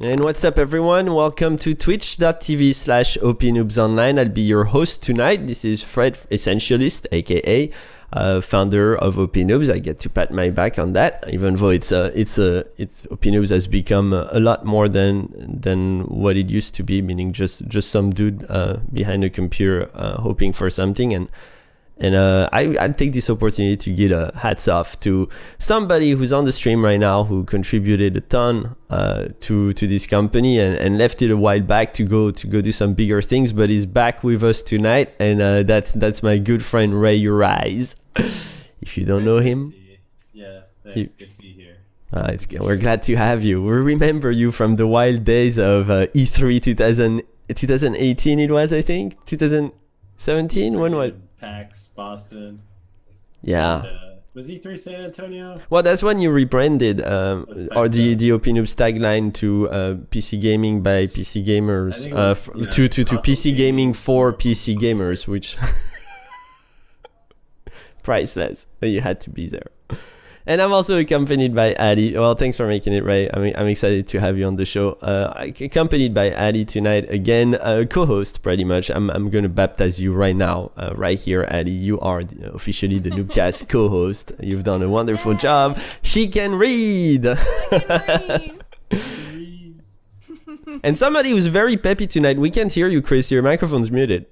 And what's up, everyone? Welcome to twitch.tv/OPNoobsOnline. I'll be your host tonight. This is Fred, Essentialist, aka founder of OPNoobs. I get to pat my back on that, even though it's OPNoobs has become a lot more than what it used to be, meaning just some dude behind a computer hoping for something. And I take this opportunity to give a hats off to somebody who's on the stream right now who contributed a ton to this company and left it a while back to go do some bigger things, but is back with us tonight, and that's my good friend Ray Urize. If you don't know him, yeah, thanks. Good to be here. We're glad to have you. We remember you from the wild days of E3 2018. It was, I think, 2017. When was? PAX Boston. Yeah. And, was E3 San Antonio? Well, that's when you rebranded or the OPNoobs tagline to PC gaming by PC gamers to PC gaming for PC gamers, which priceless. But you had to be there. And I'm also accompanied by Addy. Well, thanks for making it, Ray. I'm excited to have you on the show. Accompanied by Addy tonight again, co-host pretty much. I'm going to baptize you right now, right here, Addy. You are officially the Noobcast co-host. You've done a wonderful job. She can read. I can read. And somebody who's very peppy tonight. We can't hear you, Chris. Your microphone's muted.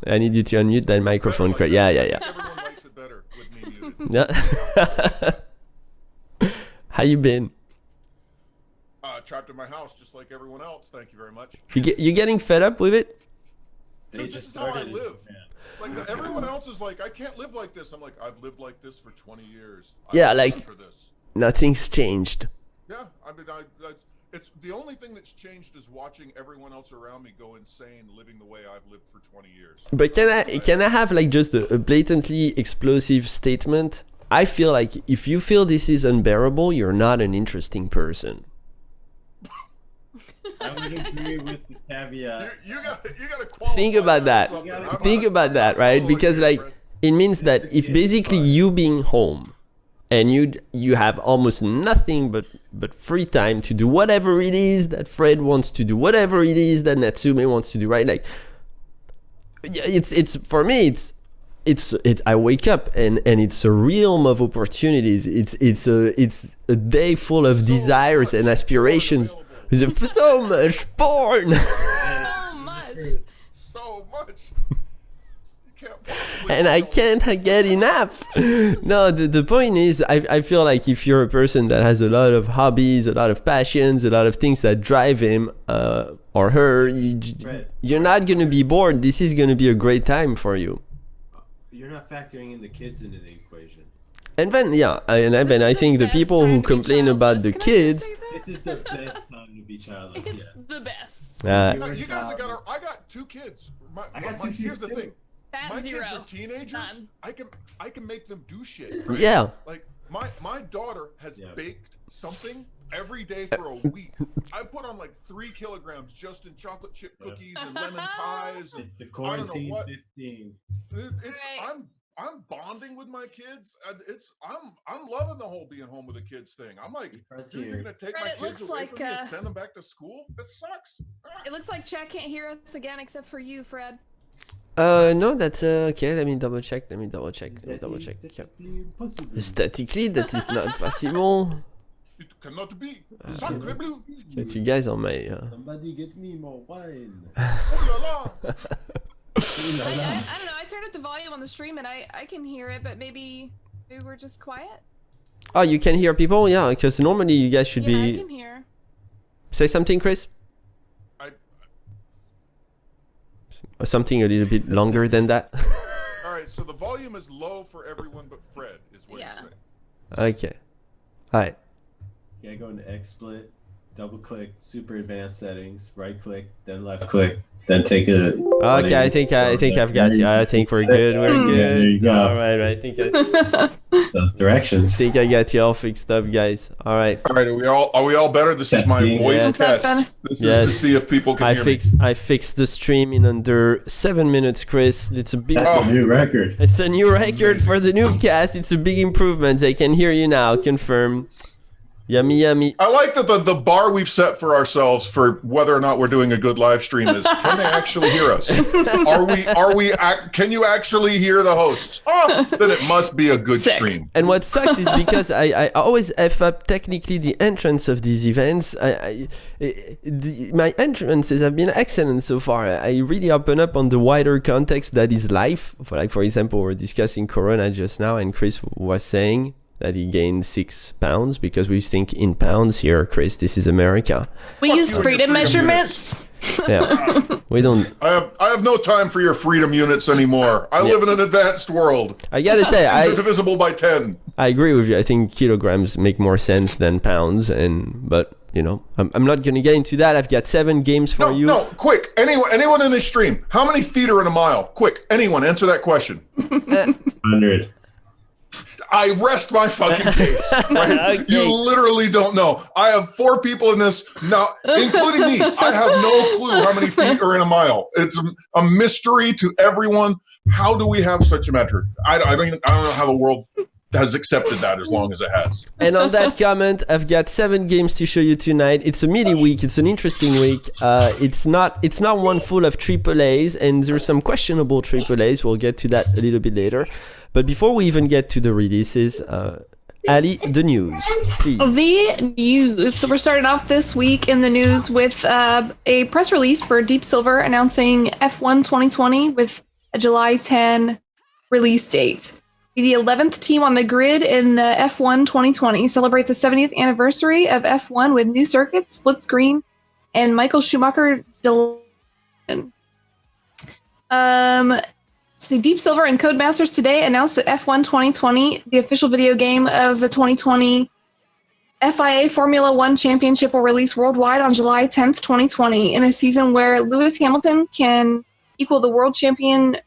I need you to unmute that microphone, Chris. Yeah. Everyone likes it better with me muted. Yeah. How you been? Trapped in my house just like everyone else. Thank you very much. You getting fed up with it? Dude, this is how I live. Like everyone else is like, I can't live like this. I'm like, I've lived like this for 20 years. Yeah, like for this. Nothing's changed. Yeah, I mean, it's the only thing that's changed is watching everyone else around me go insane, living the way I've lived for 20 years. But can I have like just a blatantly explosive statement? I feel like if you feel this is unbearable, you're not an interesting person. I would agree with the caveat. You gotta qualify. Think about that. Think about that, right? Because like it means that if basically you being home and you have almost nothing but free time to do whatever it is that Fred wants to do, whatever it is that Natsume wants to do, right? Like it's for me it's I wake up and it's a realm of opportunities. It's a day full of desires and aspirations. There's so much porn. So much. And I can't get enough. No, the point is, I feel like if you're a person that has a lot of hobbies, a lot of passions, a lot of things that drive him or her, you're not going to be bored. This is going to be a great time for you. You're not factoring in the kids into the equation. And then, I think the people who complain about the kids... This is the best time to be childless. It's the best. You guys I got 2 kids. I got 2 kids. Here's the thing. That's My zero. kids are teenagers. None. I can make them do shit. Right? Yeah. Like my daughter has baked something every day for a week. I put on like 3 kilograms just in chocolate chip cookies and lemon pies. And It's the quarantine I don't know what. 15. I'm bonding with my kids. I'm loving the whole being home with the kids thing. I'm like, dude, you're gonna take my Fred, it kids looks away like, from me and send them back to school? That sucks. It looks like chat can't hear us again except for you, Fred. No, that's okay. Let me double check. Okay. Statically, that is not possible. It cannot be. Sacre bleu. Get you guys on my. Somebody get me more wine. Oh la la. I don't know. I turned up the volume on the stream and I can hear it, but maybe we're just quiet. Oh, you can hear people? Yeah, because normally you guys should be. I can hear. Say something, Chris. Or something a little bit longer than that. All right, so the volume is low for everyone but Fred, is what you're saying. Okay. All right. Yeah, go into XSplit, double click, super advanced settings, right click, then left click, then take a. Okay, I think I've got you. I think we're good. We're good. There you go. All right, I think Those directions. I got you all fixed up, guys. All right. All right, are we all better? This is my Testing. voice Yes. test. This is to see if people can hear me. I fixed the stream in under 7 minutes, Chris. It's a big. That's a new record. It's a new record for the Noobcast. It's a big improvement. I can hear you now. Confirm. Yummy, yummy. I like that the bar we've set for ourselves for whether or not we're doing a good live stream is, can they actually hear us? Can you actually hear the hosts? Oh, then it must be a good stream. And what sucks is because I always F up technically the entrance of these events. My entrances have been excellent so far. I really open up on the wider context that is life. For example, we're discussing Corona just now, and Chris was saying that he gained 6 pounds because we think in pounds here, Chris. This is America. We use freedom measurements. Yeah, we don't. I have no time for your freedom units anymore. I live in an advanced world. I gotta say, They're divisible by 10. I agree with you. I think kilograms make more sense than pounds, but you know, I'm not gonna get into that. I've got 7 games for you. No, quick. Anyone in this stream, how many feet are in a mile? Quick, anyone, answer that question. 100. I rest my fucking case. Right? Okay. You literally don't know. I have 4 people in this now, including me. I have no clue how many feet are in a mile. It's a mystery to everyone. How do we have such a metric? I don't know how the world has accepted that as long as it has. And on that comment, I've got 7 games to show you tonight. It's a mini week. It's an interesting week. It's not one full of AAAs, and there's some questionable AAAs. We'll get to that a little bit later. But before we even get to the releases, Ali, the news, please. The news. So we're starting off this week in the news with a press release for Deep Silver announcing F1 2020 with a July 10 release date. The 11th team on the grid in the F1 2020 celebrate the 70th anniversary of F1 with new circuits, split screen, and Michael Schumacher. So Deep Silver and Codemasters today announced that F1 2020, the official video game of the 2020 FIA Formula One Championship, will release worldwide on July 10th, 2020, in a season where Lewis Hamilton can equal the world championship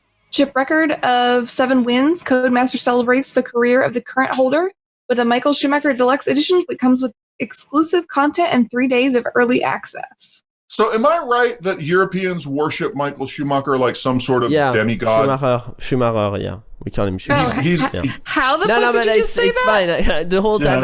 record of 7 wins. Codemasters celebrates the career of the current holder with a Michael Schumacher Deluxe Edition, which comes with exclusive content and 3 days of early access. So am I right that Europeans worship Michael Schumacher like some sort of demigod? Schumacher, yeah. We call him Schumacher. How the fuck did you just say that? Fine. The whole time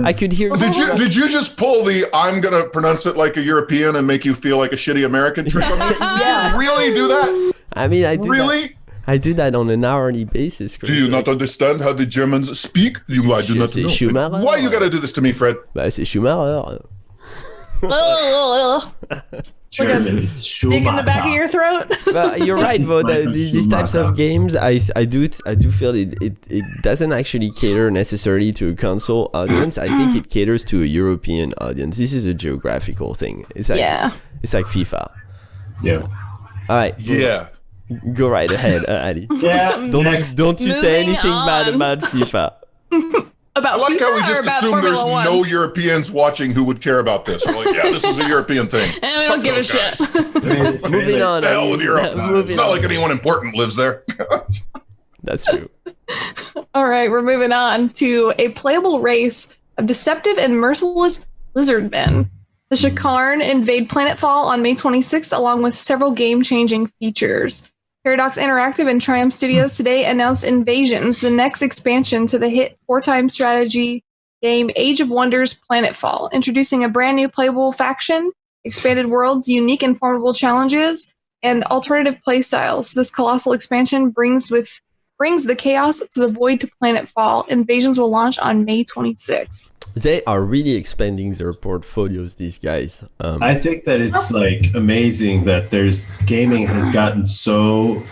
I could hear you. Did you just pull the I'm going to pronounce it like a European and make you feel like a shitty American trick on me? Yeah. You really do that? I mean, I do really? That. I do that on an hourly basis, Chris. Do you not understand how the Germans speak? I do not know. Schumacher. Why you got to do this to me, Fred? Bah, c'est Schumacher. German, it's Stick in the back of your throat. Well, you're right, though. These types of games, I do feel it doesn't actually cater necessarily to a console audience. I think it caters to a European audience. This is a geographical thing. It's like FIFA. Yeah. All right. Yeah. Go right ahead, Ali. Yeah. Don't you say anything bad about FIFA. About I like FIFA how we just assume Formula there's 1? no Europeans watching who would care about this. We're like, yeah, this is a European thing. And we don't give a shit. Moving on. The hell with Europe. It's not like anyone important lives there. That's true. All right, we're moving on to a playable race of deceptive and merciless lizard men. The Shakarn invade Planetfall on May 26th, along with several game-changing features. Paradox Interactive and Triumph Studios today announced Invasions, the next expansion to the hit 4-time strategy game Age of Wonders Planetfall, introducing a brand new playable faction, expanded worlds, unique and formidable challenges, and alternative playstyles. This colossal expansion brings the chaos to the void to Planetfall. Invasions will launch on May 26th. They are really expanding their portfolios, these guys. I think that it's like amazing that gaming has gotten so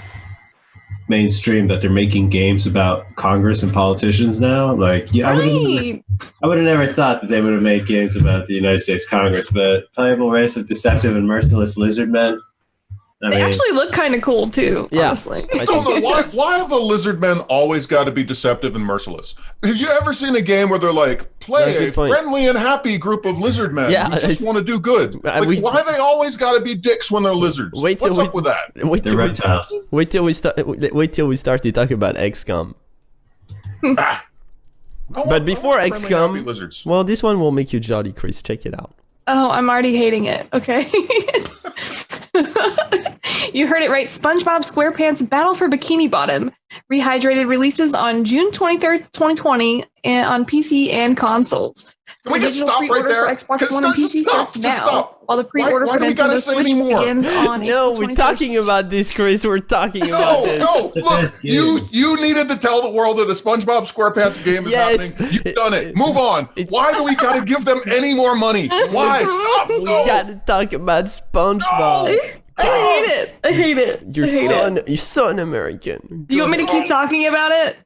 mainstream that they're making games about Congress and politicians now. Like, yeah, Right. I would have never thought that they would have made games about the United States Congress, but playable race of deceptive and merciless lizard men. They actually look kind of cool too, honestly. I don't know why have the lizard men always got to be deceptive and merciless? Have you ever seen a game where they're like, play a friendly and happy group of lizard men who just want to do good? Like, why they always got to be dicks when they're lizards? What's up with that? They're reptiles. Wait till we start to talk about XCOM. But before XCOM, well, this one will make you jolly, Chris. Check it out. Oh, I'm already hating it. Okay. You heard it right. SpongeBob SquarePants Battle for Bikini Bottom rehydrated releases on June 23rd, 2020 on PC and consoles. Can we The just digital stop right pre-order there? for Xbox One and PC starts now, Stop. while the pre-order Why for do we gotta Nintendo say Switch anymore? begins on No, April we're talking 21st. about this, Chris. We're talking about this. No, The look, best game. you needed to tell the world that a SpongeBob SquarePants game is Yes. happening. You've done it. Move on. It's- Why do we got to give them any more money? Why? Stop. We No. gotta talk about SpongeBob. I hate it. You're I hate it. you're so un-American. Do you want me to keep talking about it?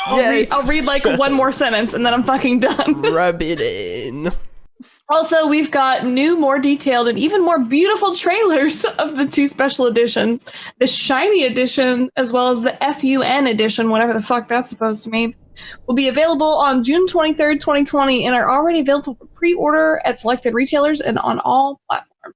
Yes. I'll read like one more sentence and then I'm fucking done. Rub it in. Also, we've got new, more detailed, and even more beautiful trailers of the 2 special editions. The Shiny Edition, as well as the FUN Edition, whatever the fuck that's supposed to mean, will be available on June 23rd, 2020, and are already available for pre-order at selected retailers and on all platforms.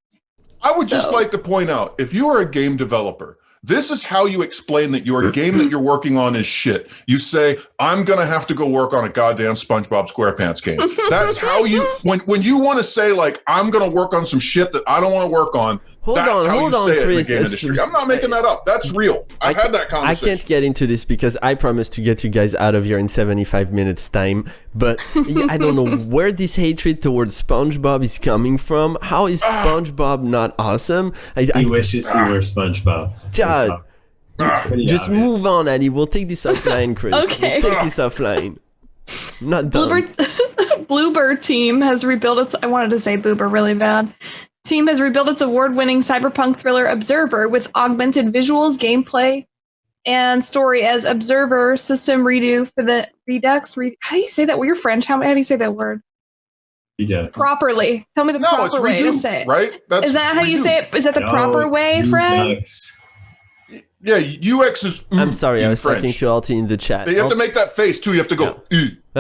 I would just like to point out, if you are a game developer, this is how you explain that your game that you're working on is shit. You say, I'm going to have to go work on a goddamn SpongeBob SquarePants game. That's how you, when you want to say, like, I'm going to work on some shit that I don't want to work on, Hold that's on, how hold you on, say it in the Chris. game industry. I'm not making that up. That's real. I've had that I conversation. can't get into this because I promised to get you guys out of here in 75 minutes time. But I don't know where this hatred towards SpongeBob is coming from. How is SpongeBob not awesome? He wishes he were SpongeBob. God. It's pretty Just obvious. move on, Addy. We'll take this offline, Chris. Okay. We'll take this offline. I'm not done. Bluebird team has rebuilt its. I wanted to say Boober really bad. Team has rebuilt its award-winning cyberpunk thriller Observer with augmented visuals, gameplay, and story as Observer system redo for the Redux. How do you say that? Well, you're French. How do you say that word? Redux. Properly. Tell me the No, it's proper way to redo, say it. right? That's Is that how you redo. say it? Is that the No, proper it's way, Fred? Redux. Yeah, UX is. I'm sorry, I was French. talking to Alti in the chat. You have to make that face too. You have to go.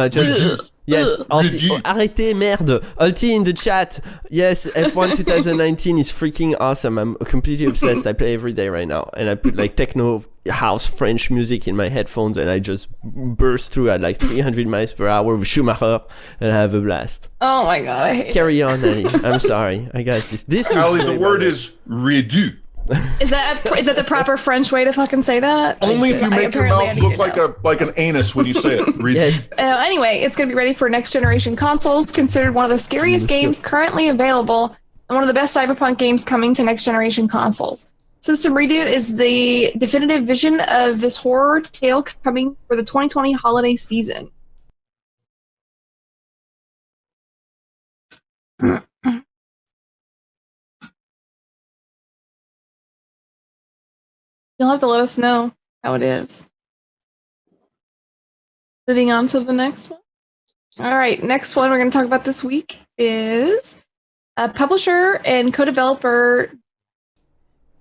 Just yes, Alti. Ugh. Arrêtez, merde. Alti in the chat. Yes, F1 2019 is freaking awesome. I'm completely obsessed. I play every day right now, and I put like techno house French music in my headphones, and I just burst through at like 300 miles per hour with Schumacher, and I have a blast. Oh my god, I hate it. Carry on, Ellie. I'm sorry. I guess this. Ali, the word is redo. Is that the proper French way to fucking say that? Only if you make your apparently I mouth need look to know. like an anus when you say it. Redo. Yes. Anyway, it's going to be ready for next generation consoles, considered one of the scariest games currently available, and one of the best cyberpunk games coming to next generation consoles. System Redo is the definitive vision of this horror tale coming for the 2020 holiday season. You'll have to let us know how it is. Moving on to the next one. All right, next one we're going to talk about this week is publisher and co-developer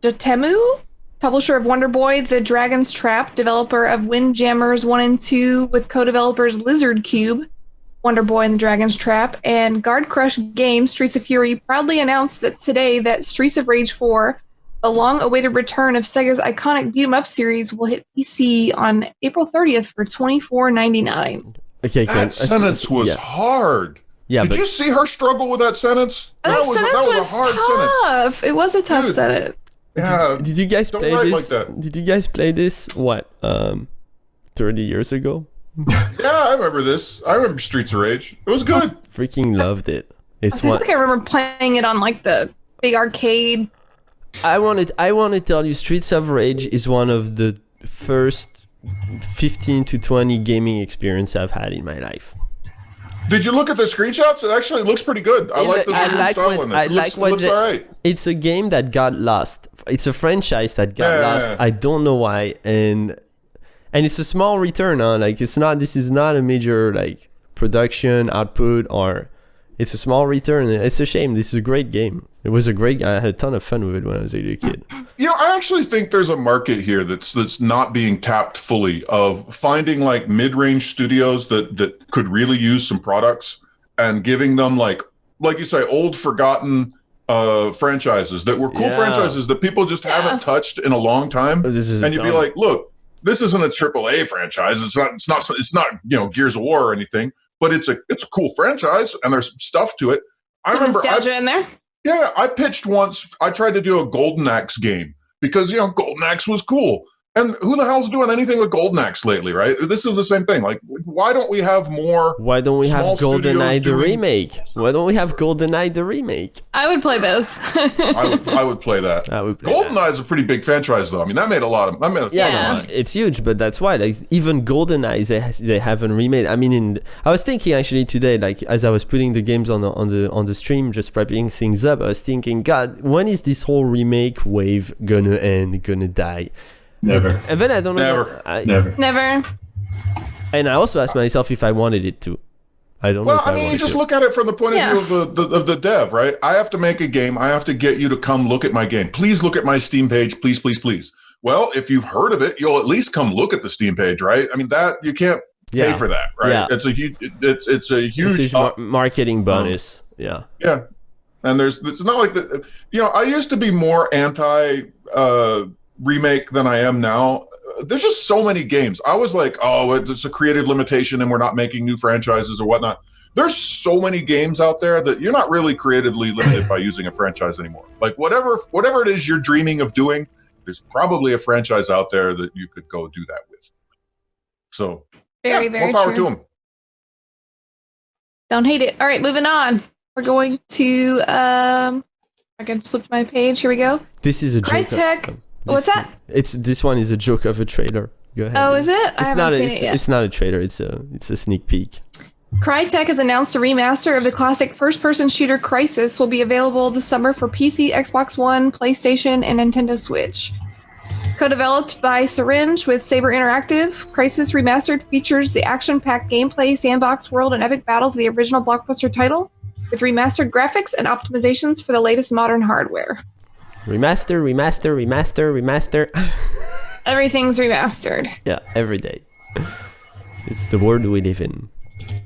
Dotemu, publisher of Wonder Boy, The Dragon's Trap, developer of Windjammers 1 and 2 with co-developers Lizard Cube, Wonder Boy and the Dragon's Trap, and Guard Crush Games, Streets of Fury, proudly announced that today that Streets of Rage 4, the long-awaited return of Sega's iconic beat-em-up series, will hit PC on April 30th for $24.99. Okay. That sentence was hard. Yeah, Did but you see her struggle with that sentence? That sentence was was a hard sentence. tough. It was a tough Dude. sentence. Yeah. did you guys Don't play write this? like that. Did you guys play this? 30 years ago? Yeah, I remember this. I remember Streets of Rage. It was good. Freaking loved it. It's I feel one. like I remember playing it on like the big arcade. I want to tell you, Streets of Rage is one of the first 15 to 20 gaming experience I've had in my life. Did you look at the screenshots? It actually looks pretty good. I like the style in this. It looks all right. It's a game that got lost. It's a franchise that got lost. I don't know why, and it's a small return on. Like it's not. This is not a major like production output, or it's a small return. It's a shame. This is a great game. It was a great. I had a ton of fun with it when I was a little kid. You know, I actually think there's a market here that's not being tapped fully of finding like mid-range studios that could really use some products and giving them like you say, old forgotten franchises that were cool franchises that people just haven't touched in a long time. And you'd be like, look, this isn't a AAA franchise. It's not Gears of War or anything, but it's a cool franchise and there's stuff to it. I Some remember nostalgia in there. Yeah, I pitched once. I tried to do a Golden Axe game because Golden Axe was cool. And who the hell's doing anything with Golden Axe lately, right? This is the same thing. Like, why don't we have more? Why don't we have small GoldenEye studios the doing- remake? Why don't we have GoldenEye the remake? I would play those. I would play that. I would play that. GoldenEye is a pretty big franchise, though. I mean, that made a ton of Yeah. money. It's huge, but that's why. Like even GoldenEye, they haven't remade. I mean, I was thinking actually today, like as I was putting the games on the stream, just prepping things up, I was thinking, God, when is this whole remake wave gonna end? Gonna die? Never. And then I don't know. Never. Never. And I also asked myself if I wanted it to. I don't know. Well, If I mean, you wanted just to. look at it from the point Yeah. of view of the dev, right? I have to make a game. I have to get you to come look at my game. Please look at my Steam page. Please, please, please. Well, if you've heard of it, you'll at least come look at the Steam page, right? I mean, that you can't pay for that, right? Yeah. It's a huge. It's a huge. It's a marketing bonus. Yeah. Yeah, and it's not like that. You know, I used to be more anti remake than I am now. There's just so many games. I was like, oh, it's a creative limitation, and we're not making new franchises or whatnot. There's so many games out there that you're not really creatively limited by using a franchise anymore. Like whatever it is you're dreaming of doing, there's probably a franchise out there that you could go do that with. So Very, yeah, very more power true. to them. Don't hate it. All right, moving on. We're going to I can flip my page. Here we go. This is a joke. Crytek. What's that? This one is a joke of a trailer. Go ahead. Oh, is it? I It's haven't not. seen it yet. It's not a trailer. It's a sneak peek. Crytek has announced a remaster of the classic first-person shooter Crysis will be available this summer for PC, Xbox One, PlayStation, and Nintendo Switch. Co-developed by Syringe with Saber Interactive, Crysis Remastered features the action-packed gameplay, sandbox world, and epic battles of the original blockbuster title, with remastered graphics and optimizations for the latest modern hardware. Remaster. Everything's remastered. Yeah, every day. It's the world we live in.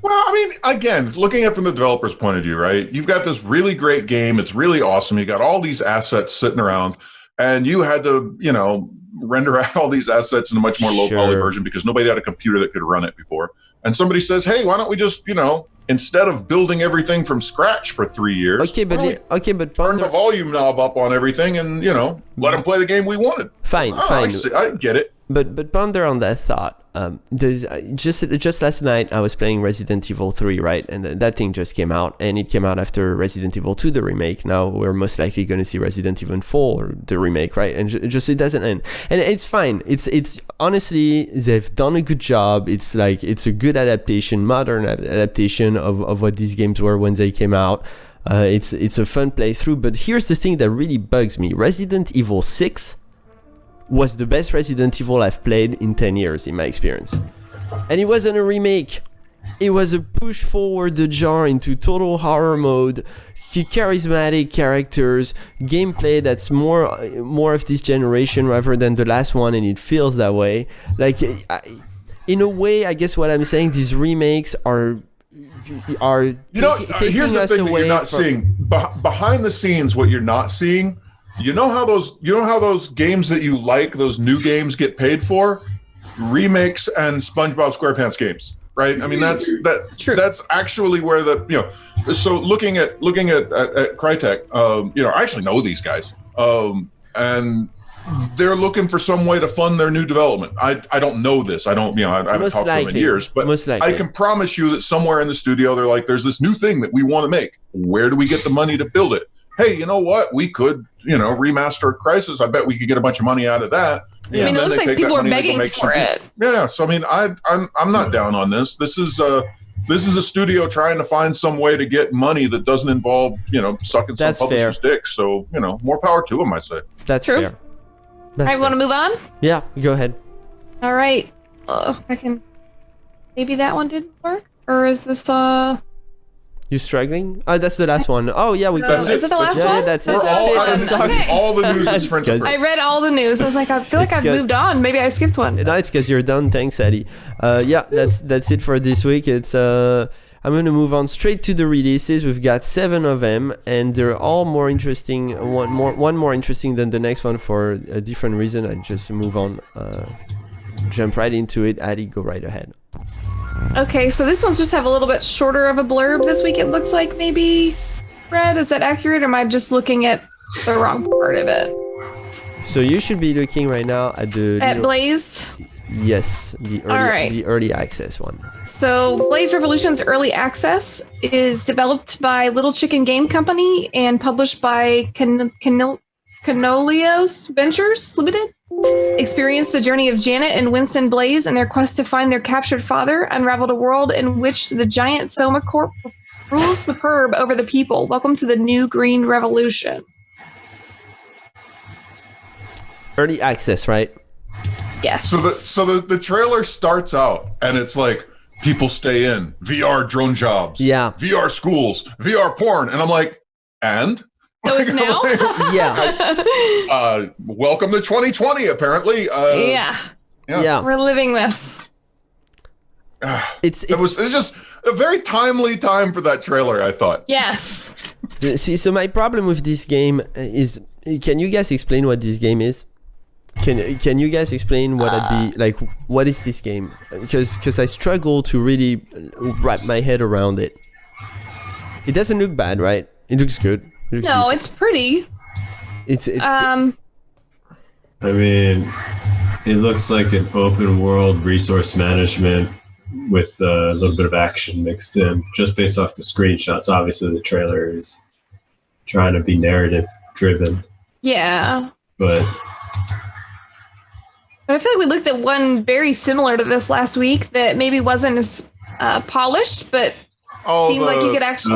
Well, I mean, again, looking at it from the developer's point of view, right? You've got this really great game. It's really awesome. You got all these assets sitting around, and you had to, you know, render out all these assets in a much more low poly version because nobody had a computer that could run it before. And somebody says, hey, why don't we just, you know, instead of building everything from scratch for 3 years, Okay, but turn the ponder. volume knob up on everything and, you know, let them play the game we wanted. Fine. I get it. But ponder on that thought. There's just last night I was playing Resident Evil 3, right? And that thing just came out, and it came out after Resident Evil 2, the remake. Now we're most likely going to see Resident Evil 4, the remake, right? And just it doesn't end, and it's fine. It's honestly they've done a good job. It's like it's a good adaptation, modern adaptation of what these games were when they came out. It's a fun playthrough. But here's the thing that really bugs me: Resident Evil 6 was the best Resident Evil I've played in 10 years in my experience. And it wasn't a remake. It was a push forward the genre into total horror mode, charismatic characters, gameplay that's more of this generation rather than the last one, and it feels that way. Like, in a way, I guess what I'm saying, these remakes are You know, taking here's the us thing that away you're not from- seeing. Behind the scenes, what you're not seeing, you know how those games that you like, those new games get paid for? Remakes and SpongeBob SquarePants games, right? I mean, True. that's actually where the, you know, so looking at Crytek, you know, I actually know these guys, and they're looking for some way to fund their new development. I don't know this. I haven't Most talked to them in likely. years, but Most likely. I can promise you that somewhere in the studio, they're like, there's this new thing that we want to make. Where do we get the money to build it? Hey, you know what? We could, you know, remaster Crysis. I bet we could get a bunch of money out of that. I mean, it looks like people are begging for it. Yeah. So, I mean, I'm not down on this. This is a studio trying to find some way to get money that doesn't involve, you know, sucking That's some publisher's dick. So, you know, more power to them, I say. That's True. fair. All right, want to move on? Yeah, go ahead. All right. I can. Maybe that one didn't work, or is this You struggling? Oh, that's the last one. Oh yeah, we That's got is it the last Yeah, one? yeah, that's it. We're That's all, it. I'm I'm sorry, okay. all the news That's is printed. good. I read all the news. I was like, I feel like It's I've good. moved on. Maybe I skipped one. No, it's because you're done. Thanks, Eddie. Yeah, that's it for this week. It's I'm gonna move on straight to the releases. We've got 7 of them, and they're all more interesting. One more interesting than the next one for a different reason. I just move on. Jump right into it. Eddie, go right ahead. Okay, so this one's just have a little bit shorter of a blurb this week. It looks like maybe. Fred, is that accurate? Or am I just looking at the wrong part of it? So you should be looking right now at the Blaze. Yes, the early access one. So Blaze Revolution's early access is developed by Little Chicken Game Company and published by Canolios Ventures Limited. Experience the journey of Janet and Winston Blaze and their quest to find their captured father, unraveled a world in which the giant Soma Corp rules superb over the people. Welcome to the new green revolution. Early access, right? Yes. So the trailer starts out and it's like people stay in, VR drone jobs, VR schools, VR porn, and I'm like, and? So it's now? Yeah. Welcome to 2020, apparently. Yeah. We're living this. It's just a very timely time for that trailer, I thought. Yes. See, so my problem with this game is, can you guys explain what this game is? Can you guys explain what is this game? Because I struggle to really wrap my head around it. It doesn't look bad, right? It looks good. It's pretty. It's I mean, it looks like an open world resource management with a little bit of action mixed in, just based off the screenshots. Obviously, the trailer is trying to be narrative driven. Yeah. But I feel like we looked at one very similar to this last week that maybe wasn't as polished, but seemed like you could actually.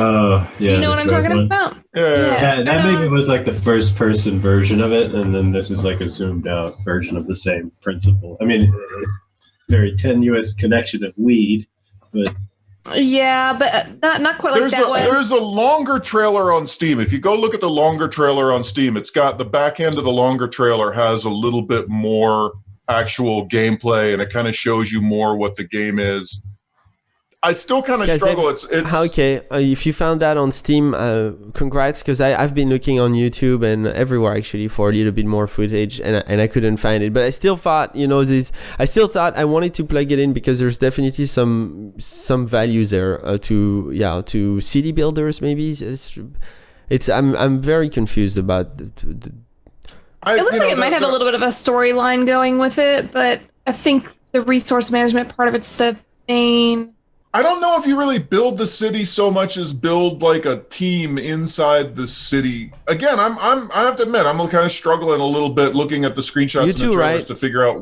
You know what I'm talking about? Yeah, that maybe was like the first person version of it, and then this is like a zoomed out version of the same principle. I mean, it's very tenuous connection of weed, but. Yeah, but not quite like that one. There's a longer trailer on Steam. If you go look at the longer trailer on Steam, it's got the back end of the longer trailer has a little bit more actual gameplay, and it kind of shows you more what the game is. I still kind of struggle. It's okay. If you found that on Steam, congrats, because I've been looking on YouTube and everywhere actually for a little bit more footage, and I couldn't find it. But I still thought, I still thought I wanted to plug it in because there's definitely some values there to city builders maybe. I'm very confused about it looks like it might have a little bit of a storyline going with it, but I think the resource management part of it's the main. I don't know if you really build the city so much as build like a team inside the city. Again, I have to admit, I'm kind of struggling a little bit looking at the screenshots and the trailers to figure out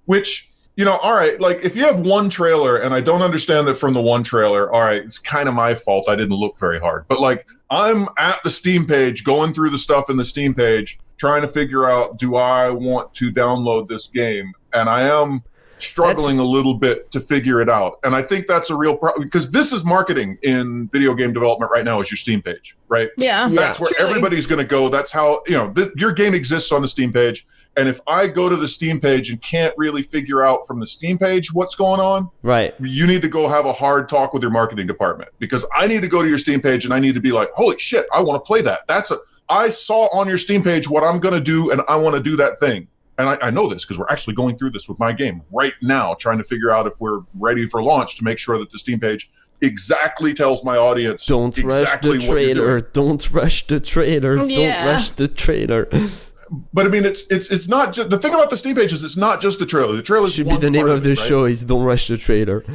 which, all right, like if you have one trailer and I don't understand it from the one trailer, all right, it's kind of my fault. I didn't look very hard. But like I'm at the Steam page, going through the stuff in the Steam page, trying to figure out, do I want to download this game? And I am struggling a little bit to figure it out. And I think that's a real problem because this is marketing in video game development right now is your Steam page, right? Yeah. That's where everybody's going to go. That's how, your game exists on the Steam page. And if I go to the Steam page and can't really figure out from the Steam page what's going on, right? You need to go have a hard talk with your marketing department because I need to go to your Steam page and I need to be like, holy shit, I want to play that. I saw on your Steam page what I'm going to do and I want to do that thing. And I know this because we're actually going through this with my game right now, trying to figure out if we're ready for launch to make sure that the Steam page exactly tells my audience. Don't rush the trailer. Don't rush the trailer. Don't rush the trailer. But I mean, it's not just the thing about the Steam page is it's not just the trailer. The trailer should be the name of the show. Is Don't Rush the Trailer.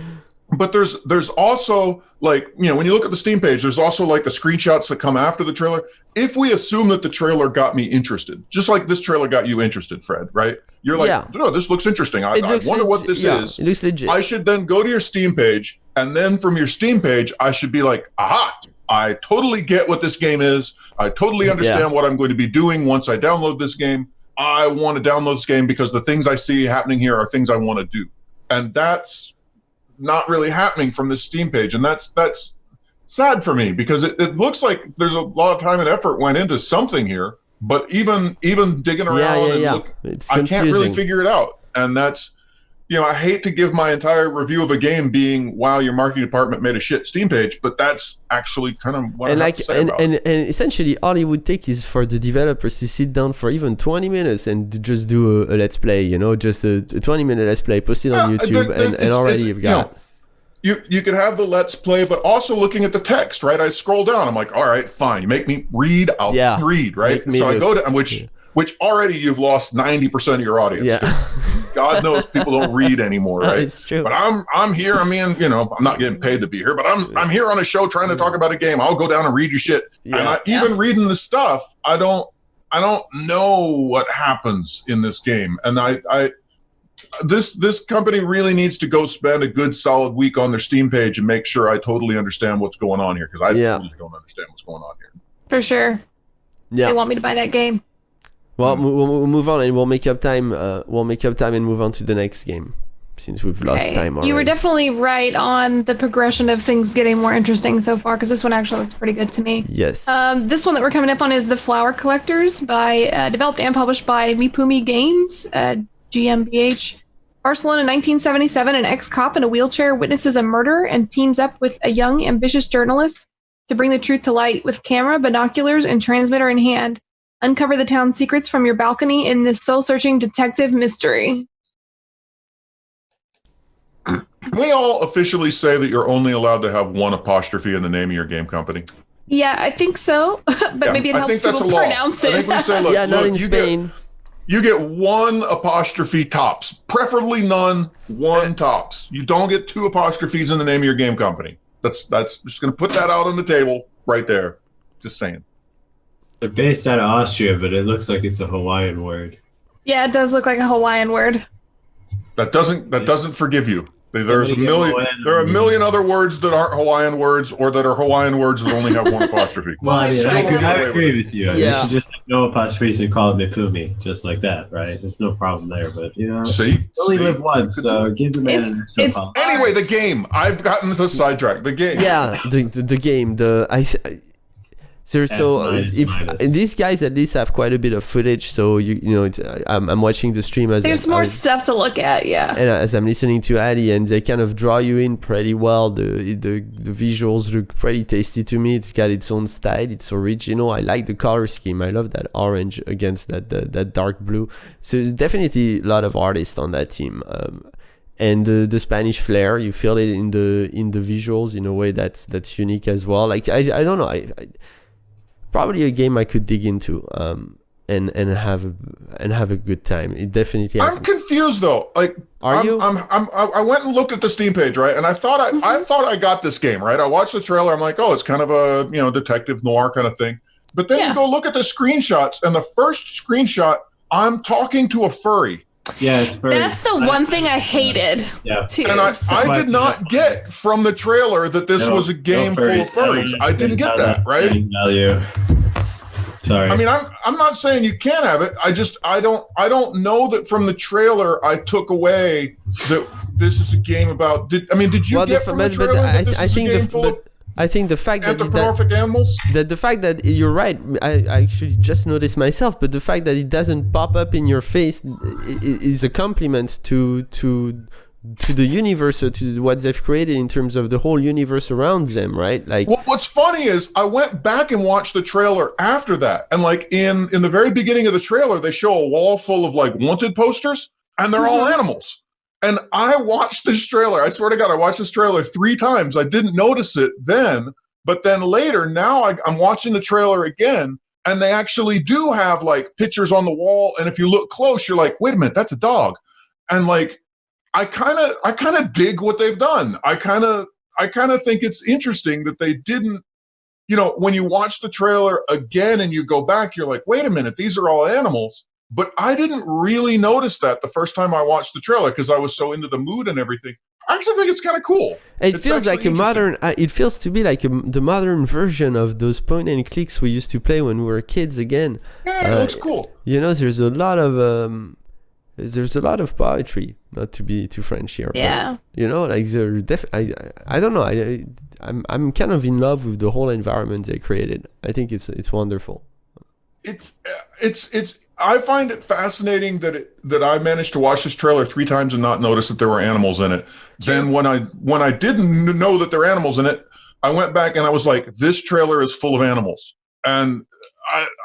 But there's also like, when you look at the Steam page, there's also like the screenshots that come after the trailer. If we assume that the trailer got me interested, just like this trailer got you interested, Fred, right? You're like, no, this looks interesting. I wonder what this is. It looks legit. I should then go to your Steam page, and then from your Steam page, I should be like, aha, I totally get what this game is. I totally understand what I'm going to be doing once I download this game. I want to download this game because the things I see happening here are things I want to do. And that's not really happening from this Steam page, and that's sad for me because it looks like there's a lot of time and effort went into something here, but even digging around I can't really figure it out. And that's I hate to give my entire review of a game being, wow, your marketing department made a shit Steam page, but that's actually kind of what I have to say about it. And essentially all it would take is for the developers to sit down for even 20 minutes and just do a let's play, just a 20-minute let's play, post it on YouTube, and already you've got You could have the let's play, but also looking at the text, right? I scroll down. I'm like, all right, fine. You make me read, I'll read, right? So I go to, which already you've lost 90% of your audience. Yeah. God knows people don't read anymore, right? It's true. But I'm here. I mean, I'm not getting paid to be here, but I'm here on a show trying to talk about a game. I'll go down and read your shit. Yeah. And even reading the stuff, I don't know what happens in this game. And this company really needs to go spend a good solid week on their Steam page and make sure I totally understand what's going on here, because I totally don't understand what's going on here. For sure. Yeah. They want me to buy that game. Well, we'll move on and we'll make up time. We'll make up time and move on to the next game, since we've lost time already. You were definitely right on the progression of things getting more interesting so far, because this one actually looks pretty good to me. Yes. This one that we're coming up on is The Flower Collectors, developed and published by Mipumi Games, GmbH. Barcelona, 1977, an ex-cop in a wheelchair witnesses a murder and teams up with a young, ambitious journalist to bring the truth to light with camera, binoculars, and transmitter in hand. Uncover the town's secrets from your balcony in this soul-searching detective mystery. Can we all officially say that you're only allowed to have one apostrophe in the name of your game company? Yeah, I think so, but maybe it helps people pronounce it. I think we say, look, not in Spain. You get one apostrophe tops, preferably none, one tops. You don't get two apostrophes in the name of your game company. That's just going to put that out on the table right there. Just saying. They're based out of Austria, but it looks like it's a Hawaiian word. Yeah, it does look like a Hawaiian word. That doesn't forgive you. There are a million other words that aren't Hawaiian words, or that are Hawaiian words that only have one apostrophe. Well, I mean, I agree with you. Yeah. You should just have no apostrophes and call it Mipumi, just like that, right? There's no problem there, but See? you only live once, so give the man an extra apology. Anyway, the game. I've gotten to sidetrack. The game. Yeah, the game. These guys at least have quite a bit of footage, so I'm watching the stream as there's more stuff to look at, yeah. And as I'm listening to Addy, and they kind of draw you in pretty well. The visuals look pretty tasty to me. It's got its own style. It's original. I like the color scheme. I love that orange against that dark blue. So there's definitely a lot of artists on that team. And the Spanish flair, you feel it in the visuals in a way that's unique as well. Like I don't know, I probably a game I could dig into and have a good time. It definitely. I'm confused though. Like, you? I went and looked at the Steam page, right? And I thought I got this game, right? I watched the trailer. I'm like, oh, it's kind of a detective noir kind of thing. But then you go look at the screenshots, and the first screenshot, I'm talking to a furry. Yeah, it's very. That's the one thing I hated. Yeah. Too. And I did not get from the trailer that this was a game full of furries. I didn't get that, right? Value. Sorry. I mean, I'm not saying you can't have it. I don't know that from the trailer I took away that this is a game about. Did you get from the trailer that this is a game full of I think the fact anthropomorphic animals? The fact that you're right, I actually just noticed myself, but the fact that it doesn't pop up in your face is a compliment to the universe, or to what they've created in terms of the whole universe around them, right? Like, well, what's funny is I went back and watched the trailer after that, and like in the very beginning of the trailer, they show a wall full of like wanted posters, and they're all animals. And I watched this trailer. I swear to God, I watched this trailer 3 times. I didn't notice it then, but then later, now I'm watching the trailer again, and they actually do have like pictures on the wall. And if you look close, you're like, wait a minute, that's a dog. And like, I kind of dig what they've done. I kind of think it's interesting that they didn't, when you watch the trailer again and you go back, you're like, wait a minute, these are all animals. But I didn't really notice that the first time I watched the trailer because I was so into the mood and everything. I actually think it's kind of cool. It feels like a modern. It feels to be like the modern version of those point and clicks we used to play when we were kids again. Yeah, it looks cool. There's a lot of poetry. Not to be too French here. Yeah. But, I don't know. I'm kind of in love with the whole environment they created. I think it's wonderful. It's I find it fascinating that I managed to watch this trailer 3 times and not notice that there were animals in it. Then when I didn't know that there were animals in it, I went back and I was like, this trailer is full of animals. And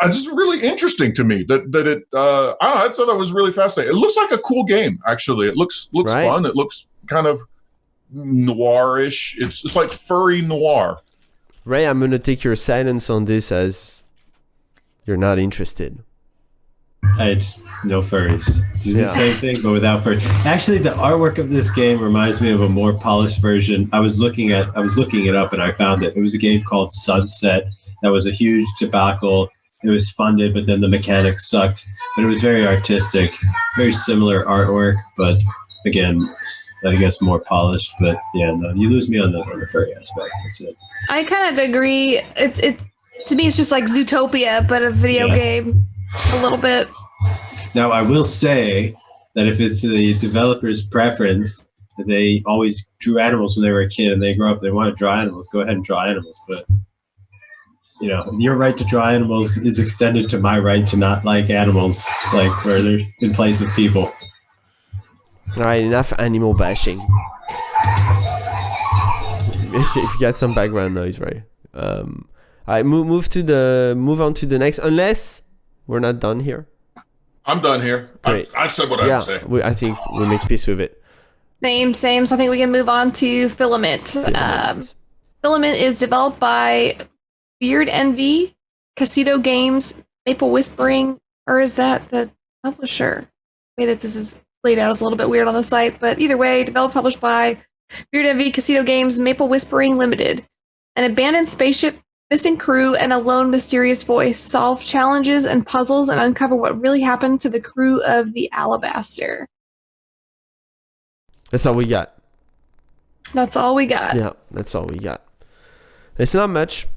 it's just really interesting to me that it I thought that was really fascinating. It looks like a cool game, actually. It looks right? Fun. It looks kind of noirish. It's like furry noir. Ray, I'm gonna take your silence on this as you're not interested. I just no furries. Do the Yeah. same thing, but without furries. Actually, the artwork of this game reminds me of a more polished version. I was looking it up, and I found it. It was a game called Sunset that was a huge debacle. It was funded, but then the mechanics sucked. But it was very artistic, very similar artwork, but again, I guess more polished. But yeah, no, you lose me on the furry aspect. That's it. I kind of agree. It to me, it's just like Zootopia, but a video game, a little bit. Now, I will say that if it's the developer's preference, they always drew animals when they were a kid, and they grow up, they want to draw animals. Go ahead and draw animals, but your right to draw animals is extended to my right to not like animals, like where they're in place of people. All right, enough animal bashing. If you got some background noise, right? All right, move on to the next. Unless we're not done here. I'm done here. Great. I've said what I have to say. I think we make peace with it. Same. So I think we can move on to Filament. Filament is developed by Beard Envy, Casito Games, Maple Whispering, or is that the publisher? The way that this is laid out is a little bit weird on the site, but either way, developed, published by Beard Envy, Casito Games, Maple Whispering Limited. An abandoned spaceship, missing crew, and a lone mysterious voice solve challenges and puzzles and uncover what really happened to the crew of the Alabaster. That's all we got. That's all we got. Yeah, that's all we got. It's not much.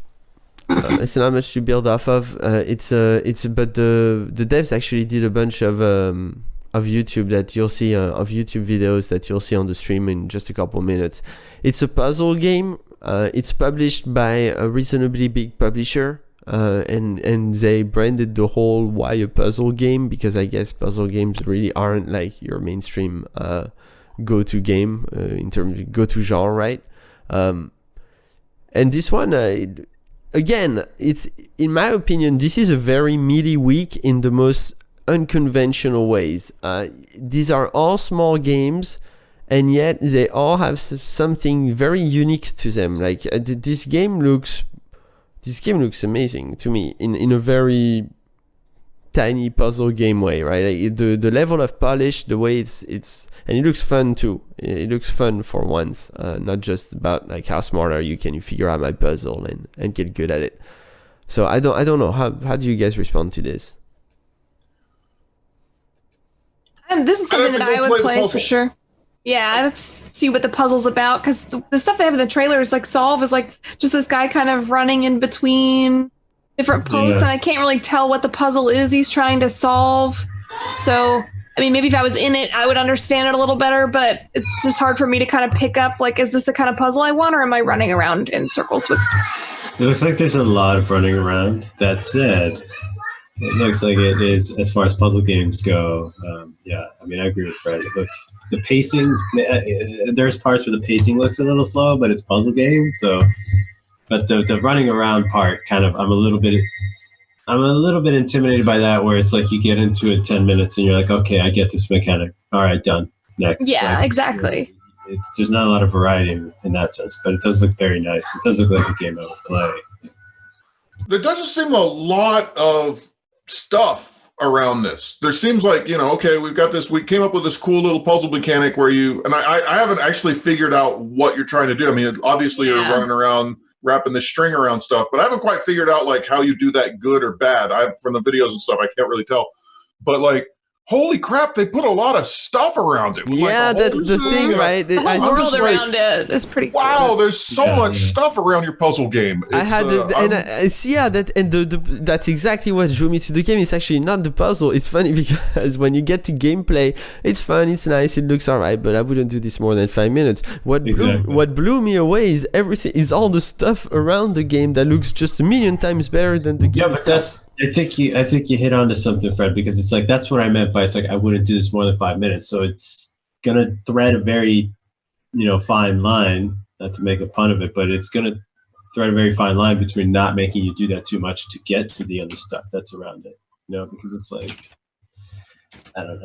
It's not much to build off of. But the devs actually did a bunch of YouTube that you'll see of YouTube videos that you'll see on the stream in just a couple minutes. It's a puzzle game. It's published by a reasonably big publisher, and they branded the whole why a puzzle game, because I guess puzzle games really aren't like your mainstream go-to game in terms of go-to genre, right? And this one, again, it's, in my opinion, this is a very meaty week in the most unconventional ways. These are all small games, and yet they all have something very unique to them. Like this game looks amazing to me in a very tiny puzzle game way, right? Like the level of polish, the way it's and it looks fun too. It looks fun for once, not just about like how smart are you, can you figure out my puzzle and get good at it. So I don't know, how do you guys respond to this? This is something that I would play for sure. Yeah, let's see what the puzzle's about, because the stuff they have in the trailer is like solve is like just this guy kind of running in between different posts, and I can't really tell what the puzzle is he's trying to solve. So, I mean, maybe if I was in it, I would understand it a little better, but it's just hard for me to kind of pick up, like, is this the kind of puzzle I want, or am I running around in circles with... It looks like there's a lot of running around. That said, it looks like it is, as far as puzzle games go, yeah, I mean, I agree with Fred. It looks, the pacing, there's parts where the pacing looks a little slow, but it's puzzle game, so, but the running around part, kind of, I'm a little bit intimidated by that, where it's like you get into it 10 minutes and you're like, okay, I get this mechanic. All right, done. Next. Yeah, like, exactly. There's not a lot of variety in that sense, but it does look very nice. It does look like a game I would play. There doesn't seem a lot of stuff around this. There seems like, okay, we came up with this cool little puzzle mechanic where I haven't actually figured out what you're trying to do. I mean, obviously you're running around wrapping the string around stuff, but I haven't quite figured out like how you do that good or bad. From the videos and stuff, I can't really tell. But like, holy crap, they put a lot of stuff around it. Yeah, that's the thing, right? The whole world around it is pretty cool. Wow, there's so much stuff around your puzzle game. That's exactly what drew me to the game. It's actually not the puzzle. It's funny because when you get to gameplay, it's fun, it's nice, it looks alright, but I wouldn't do this more than 5 minutes. What blew me away is all the stuff around the game that looks just a million times better than the game. Yeah, but I think you hit onto something, Fred, because it's like, that's what I meant by, it's like, I wouldn't do this more than 5 minutes. So it's gonna thread a very, fine line, not to make a pun of it, but it's gonna thread a very fine line between not making you do that too much to get to the other stuff that's around it. Because it's like, I don't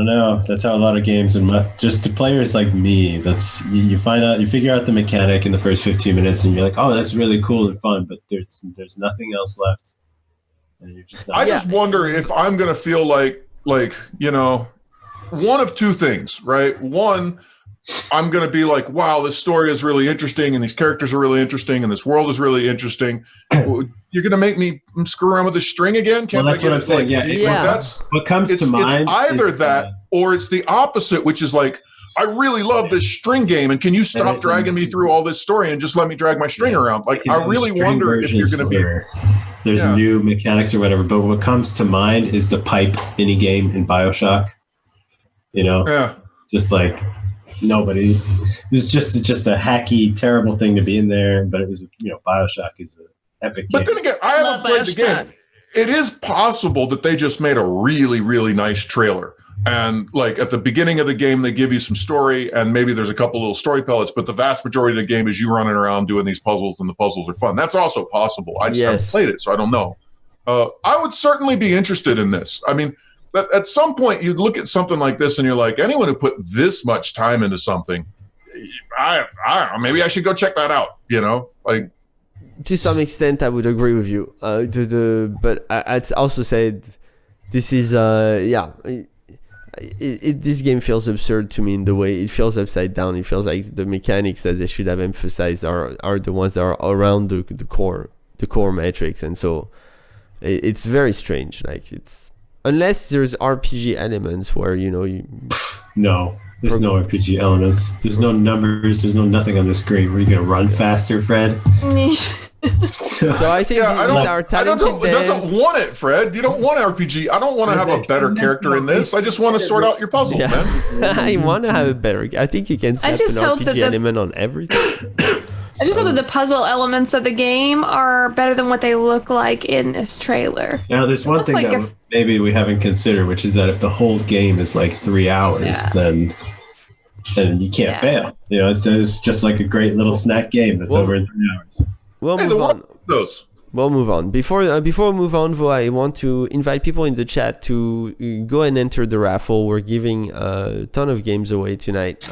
know. That's how a lot of games, and just to players like me, that's you figure out the mechanic in the first 15 minutes, and you're like, oh, that's really cool and fun, but there's nothing else left. and you're just not. I just wonder if I'm going to feel like one of two things, right? One, I'm going to be like, wow, this story is really interesting, and these characters are really interesting, and this world is really interesting. You're going to make me screw around with the string again? Well, that's what I'm saying. That's what comes to mind. It's either that, or it's the opposite, which is like, I really love this string game, and can you stop dragging me through all this story and just let me drag my string around? Like, I really wonder if you're going to be. There's new mechanics or whatever, but what comes to mind is the pipe mini game in BioShock. Just like nobody. It was just a hacky, terrible thing to be in there, but it was BioShock is an epic game. But then again, I haven't played the game. It is possible that they just made a really, really nice trailer. And like at the beginning of the game, they give you some story, and maybe there's a couple little story pellets, but the vast majority of the game is you running around doing these puzzles, and the puzzles are fun. That's also possible. I just haven't played it, so I don't know. I would certainly be interested in this. I mean, at some point, you look at something like this, and you're like, anyone who put this much time into something, I don't know, maybe I should go check that out. Like. To some extent, I would agree with you. But I'd also say this is this game feels absurd to me in the way it feels upside down. It feels like the mechanics that they should have emphasized are the ones that are around the core matrix, and so it's very strange. Like it's unless there's RPG elements where No, there's no RPG elements. There's no numbers. There's nothing on the screen. Were you gonna run faster, Fred? So I think these are talented devs. It doesn't want it, Fred. You don't want RPG. I don't want to have a better character in this. I just want to sort out your puzzles, man. I want to have a better. I think you can slap an RPG element on everything. I just hope that the puzzle elements of the game are better than what they look like in this trailer. Now, there's one thing that maybe we haven't considered, which is that if the whole game is like 3 hours, then you can't fail. It's just like a great little snack game that's over in 3 hours. We'll move on. Before we move on, though, I want to invite people in the chat to go and enter the raffle. We're giving a ton of games away tonight,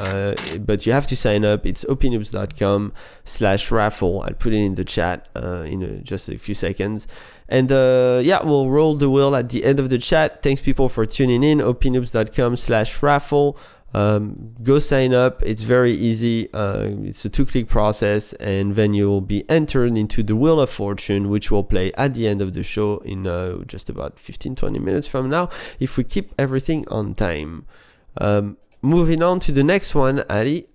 but you have to sign up. It's opnoobs.com/raffle. I'll put it in the chat in just a few seconds. And we'll roll the wheel at the end of the chat. Thanks, people, for tuning in. opnoobs.com/raffle. Go sign up. It's very easy. It's a 2-click process, and then you'll be entered into the Wheel of Fortune, which will play at the end of the show in just about 15-20 minutes from now, if we keep everything on time. Moving on to the next one, Ali.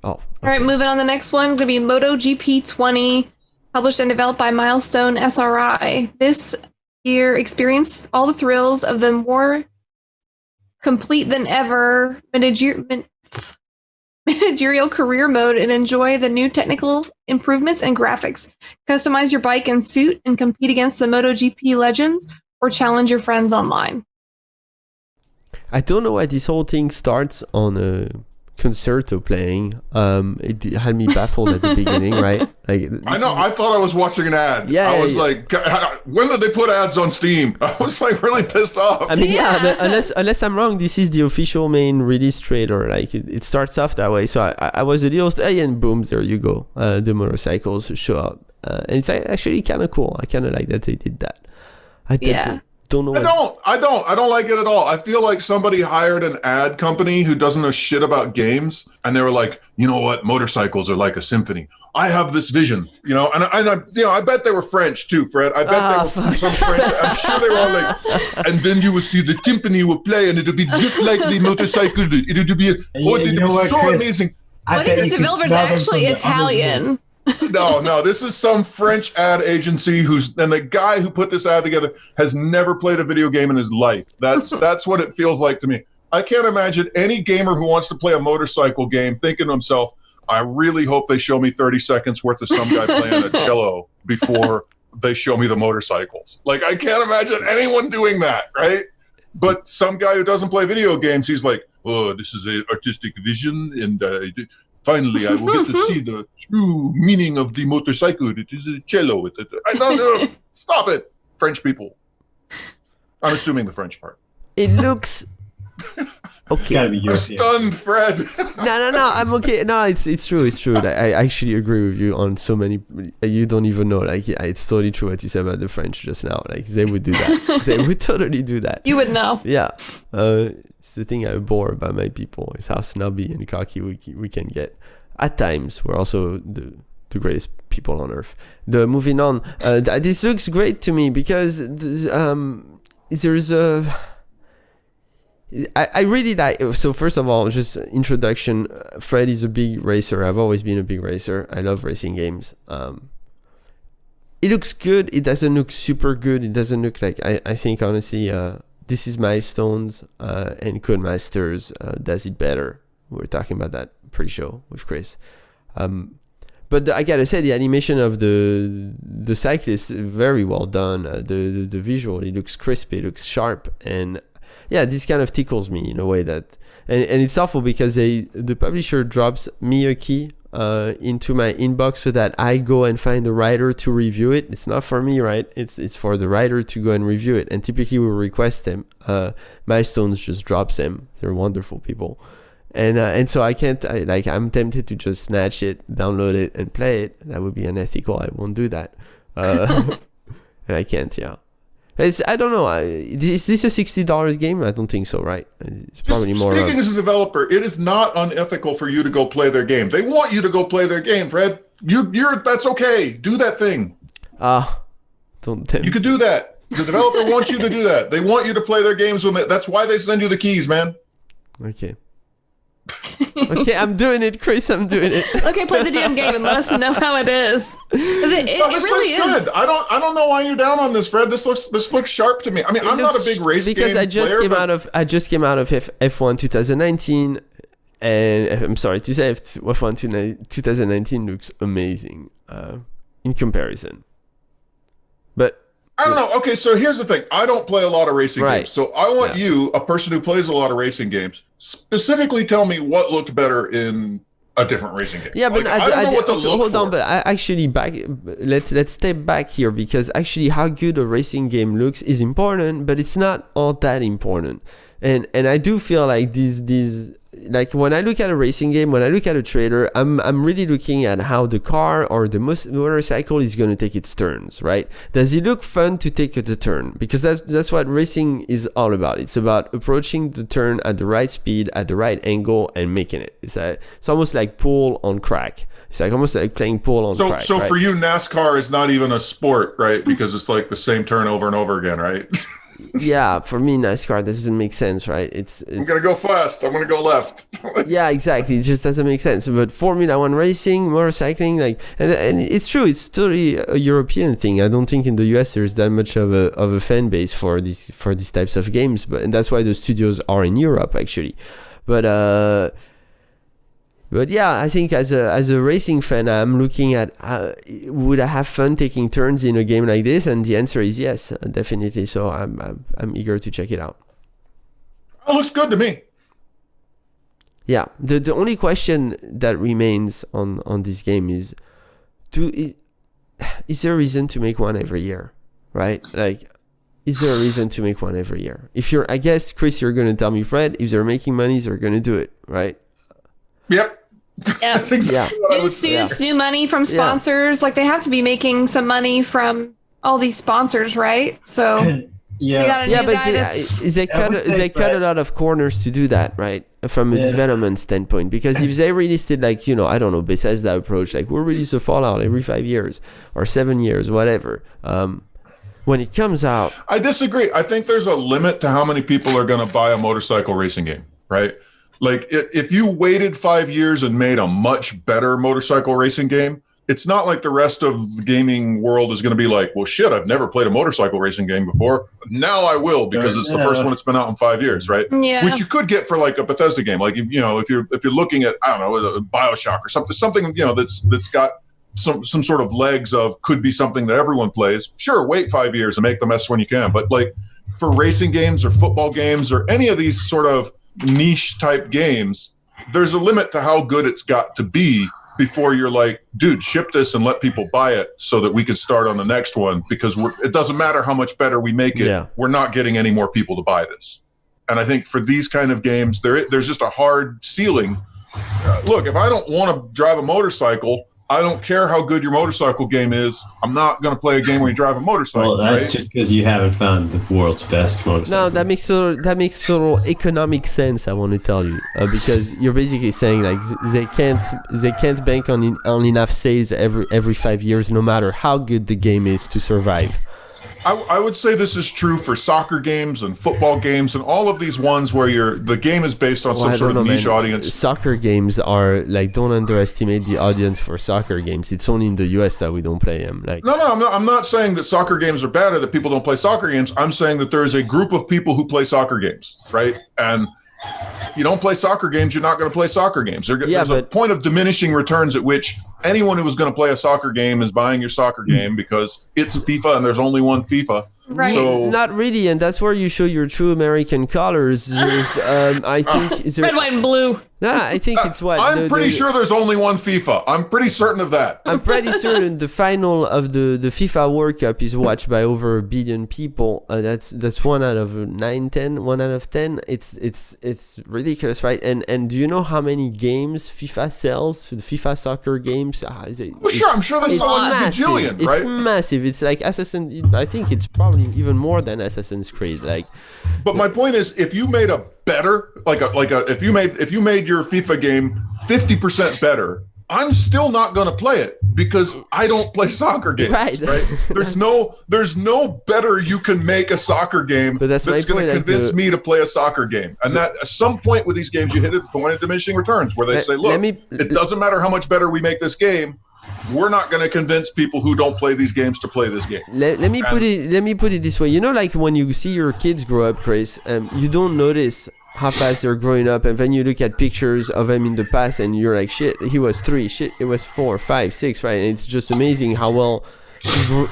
All right, moving on. The next one is going to be MotoGP 20, published and developed by Milestone SRI. This year experienced all the thrills of the more complete than ever managerial career mode and enjoy the new technical improvements and graphics. Customize your bike and suit and compete against the MotoGP legends or challenge your friends online. I don't know why this whole thing starts on a concerto playing. It had me baffled at the beginning, right? Like, I know. I thought I was watching an ad. I was like, when did they put ads on Steam? I was like really pissed off. I mean, but unless I'm wrong, this is the official main release trailer. Like it starts off that way. So I was a little, and boom, there you go. The motorcycles show up, and it's actually kind of cool. I kind of like that they did that. Don't know. I don't like it at all. I feel like somebody hired an ad company who doesn't know shit about games, and they were like, you know what, motorcycles are like a symphony. I have this vision, and I bet they were French too, Fred. I bet they were some French. I'm sure they were all like, and then you will see the timpani will play, and it'll be just like the motorcycle. It'll be so Chris, amazing. I think the developer's actually Italian. No, this is some French ad agency and the guy who put this ad together has never played a video game in his life. That's what it feels like to me. I can't imagine any gamer who wants to play a motorcycle game thinking to himself, I really hope they show me 30 seconds worth of some guy playing a cello before they show me the motorcycles. Like, I can't imagine anyone doing that, right? But some guy who doesn't play video games, he's like, oh, this is an artistic vision, and finally, I will get to see the true meaning of the motorcycle. It is a cello. I don't know. Stop it, French people. I'm assuming the French part. It looks Okay. Gotta be I'm European. stunned, Fred. No. I'm okay. No, it's true. It's true. Like, I actually agree with you on so many. You don't even know. Like, yeah, it's totally true what you said about the French just now. Like, they would do that. They would totally do that. You would know. Yeah. It's the thing I abhor about my people is how snobby and cocky we can get. At times, we're also the greatest people on earth. Moving on. This looks great to me because there's a. I really like. So first of all, just introduction. Fred is a big racer. I've always been a big racer. I love racing games. It looks good. It doesn't look super good. It doesn't look like. I think honestly, this is Milestones and Codemasters does it better. We were talking about that pre-show with Chris. But I gotta say, the animation of the cyclist very well done. The visual, it looks crisp. It looks sharp and. Yeah, this kind of tickles me in a way that, and it's awful because the publisher drops me a key into my inbox so that I go and find a writer to review it. It's not for me, right? It's for the writer to go and review it. And typically we request them. Milestones just drops them. They're wonderful people, and so I can't. I'm tempted to just snatch it, download it, and play it. That would be unethical. I won't do that, and I can't. Yeah. I don't know. Is this a $60 game? I don't think so, right? It's probably more. Speaking as a developer, it is not unethical for you to go play their game. They want you to go play their game, Fred. You're that's okay. Do that thing. Don't tempt. You could do that. The developer wants you to do that. They want you to play their games that's why they send you the keys, man. Okay. Okay, I'm doing it, Chris. I'm doing it. Okay, play the damn game and let us know how it is. 'Cause it This really looks is. good. I don't know why you're down on this, Fred. This looks sharp to me. I mean, I'm not a big race because game I just player, came but out of F1 2019, and I'm sorry to say F1 2019 looks amazing in comparison. But I don't know. Okay, so here's the thing. I don't play a lot of racing Right. games. So I want you, a person who plays a lot of racing games, specifically tell me what looked better in a different racing game. yeah, but Like, I don't know what to look hold for. on. But I actually let's step back here because actually how good a racing game looks is important, but it's not all that important. And I do feel like these like when I look at a racing game, when I look at a trailer, I'm really looking at how the car or the motorcycle is going to take its turns, right? Does it look fun to take the turn? Because that's what racing is all about. It's about approaching the turn at the right speed, at the right angle, and making it. It's almost like pool on crack. It's like almost like playing pool on crack. So right? for you, NASCAR is not even a sport, right? Because it's like the same turn over and over again, right? Yeah, for me, NASCAR doesn't make sense, right? It's I'm gonna go fast. I'm gonna go left. yeah, exactly. It just doesn't make sense. But Formula One racing, motorcycling, like, and it's true. It's totally a European thing. I don't think in the US there's that much of a fan base for these types of games. And that's why the studios are in Europe actually. But yeah, I think as a racing fan, I'm looking at would I have fun taking turns in a game like this? And the answer is yes, definitely. So I'm eager to check it out. It looks good to me. Yeah, the only question that remains on this game is, is there a reason to make one every year, right? Like, is there a reason to make one every year? I guess, Chris, you're going to tell me, Fred, if they're making money, they're going to do it, right? Yep. Yeah. That's exactly what I New would say. suits, new money from sponsors. Like they have to be making some money from all these sponsors, right? So they got a new guy that's they cut a lot of corners to do that, right? From a development standpoint, because if they released it like, I don't know, Bethesda approach, like we'll release a Fallout every 5 years or 7 years, whatever. When it comes out, I disagree. I think there's a limit to how many people are going to buy a motorcycle racing game, right? Like if you waited 5 years and made a much better motorcycle racing game, it's not like the rest of the gaming world is going to be like, well, shit, I've never played a motorcycle racing game before. Now I will because it's the first one that's been out in 5 years, right? Yeah. Which you could get for like a Bethesda game, like if you're looking at I don't know a BioShock or something that's got some sort of legs of could be something that everyone plays. Sure, wait 5 years and make the best when you can, but like for racing games or football games or any of these sort of niche type games, there's a limit to how good it's got to be before you're like, dude, ship this and let people buy it so that we can start on the next one, because it doesn't matter how much better we make it. We're not getting any more people to buy this. And I think for these kind of games, there's just a hard ceiling. Look, if I don't want to drive a motorcycle, I don't care how good your motorcycle game is. I'm not going to play a game where you drive a motorcycle. Well, that's right? just because you haven't found the world's best motorcycle. No, that makes total economic sense. I want to tell you, because you're basically saying like they can't bank on enough sales every 5 years, no matter how good the game is, to survive. I would say this is true for soccer games and football games and all of these ones where the game is based on some sort of niche audience. Soccer games are like, don't underestimate the audience for soccer games. It's only in the US that we don't play them. Like, No, I'm not saying that soccer games are bad or that people don't play soccer games. I'm saying that there is a group of people who play soccer games, right? And you don't play soccer games, you're not going to play soccer games. There's a point of diminishing returns at which anyone who is going to play a soccer game is buying your soccer game because it's FIFA and there's only one FIFA. Right. So, not really, and that's where you show your true American colors. I think Red, white, and blue. No, I think it's what I'm pretty sure there's only one FIFA. I'm pretty certain of that. I'm pretty certain the final of the FIFA World Cup is watched by over 1 billion people. That's 1 out of 9, 10, 1 out of 10. It's ridiculous, right? And do you know how many games FIFA sells? The FIFA soccer games. Sure, I'm sure that's like a bajillion, right? It's massive. It's like I think it's probably even more than Assassin's Creed. Like, but my point is, if you made a better, if you made your FIFA game 50% better, I'm still not going to play it because I don't play soccer games. Right? There's no better you can make a soccer game but that's going to convince me to play a soccer game. And that at some point with these games, you hit a point of diminishing returns where they say, look, it doesn't matter how much better we make this game. We're not going to convince people who don't play these games to play this game. Let me put it this way. You know, like when you see your kids grow up, Chris, you don't notice how fast they're growing up, and then you look at pictures of them in the past, and you're like, shit, he was 3, shit, it was 4, 5, 6, right? And it's just amazing how well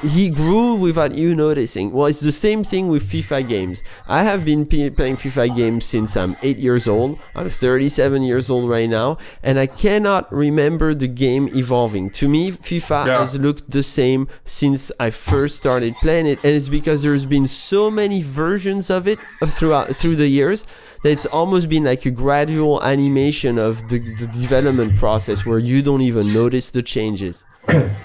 he grew without you noticing. Well, it's the same thing with FIFA games. I have been playing FIFA games since I'm 8 years old. I'm 37 years old right now, and I cannot remember the game evolving. To me, FIFA has looked the same since I first started playing it, and it's because there's been so many versions of it through the years that it's almost been like a gradual animation of the development process where you don't even notice the changes.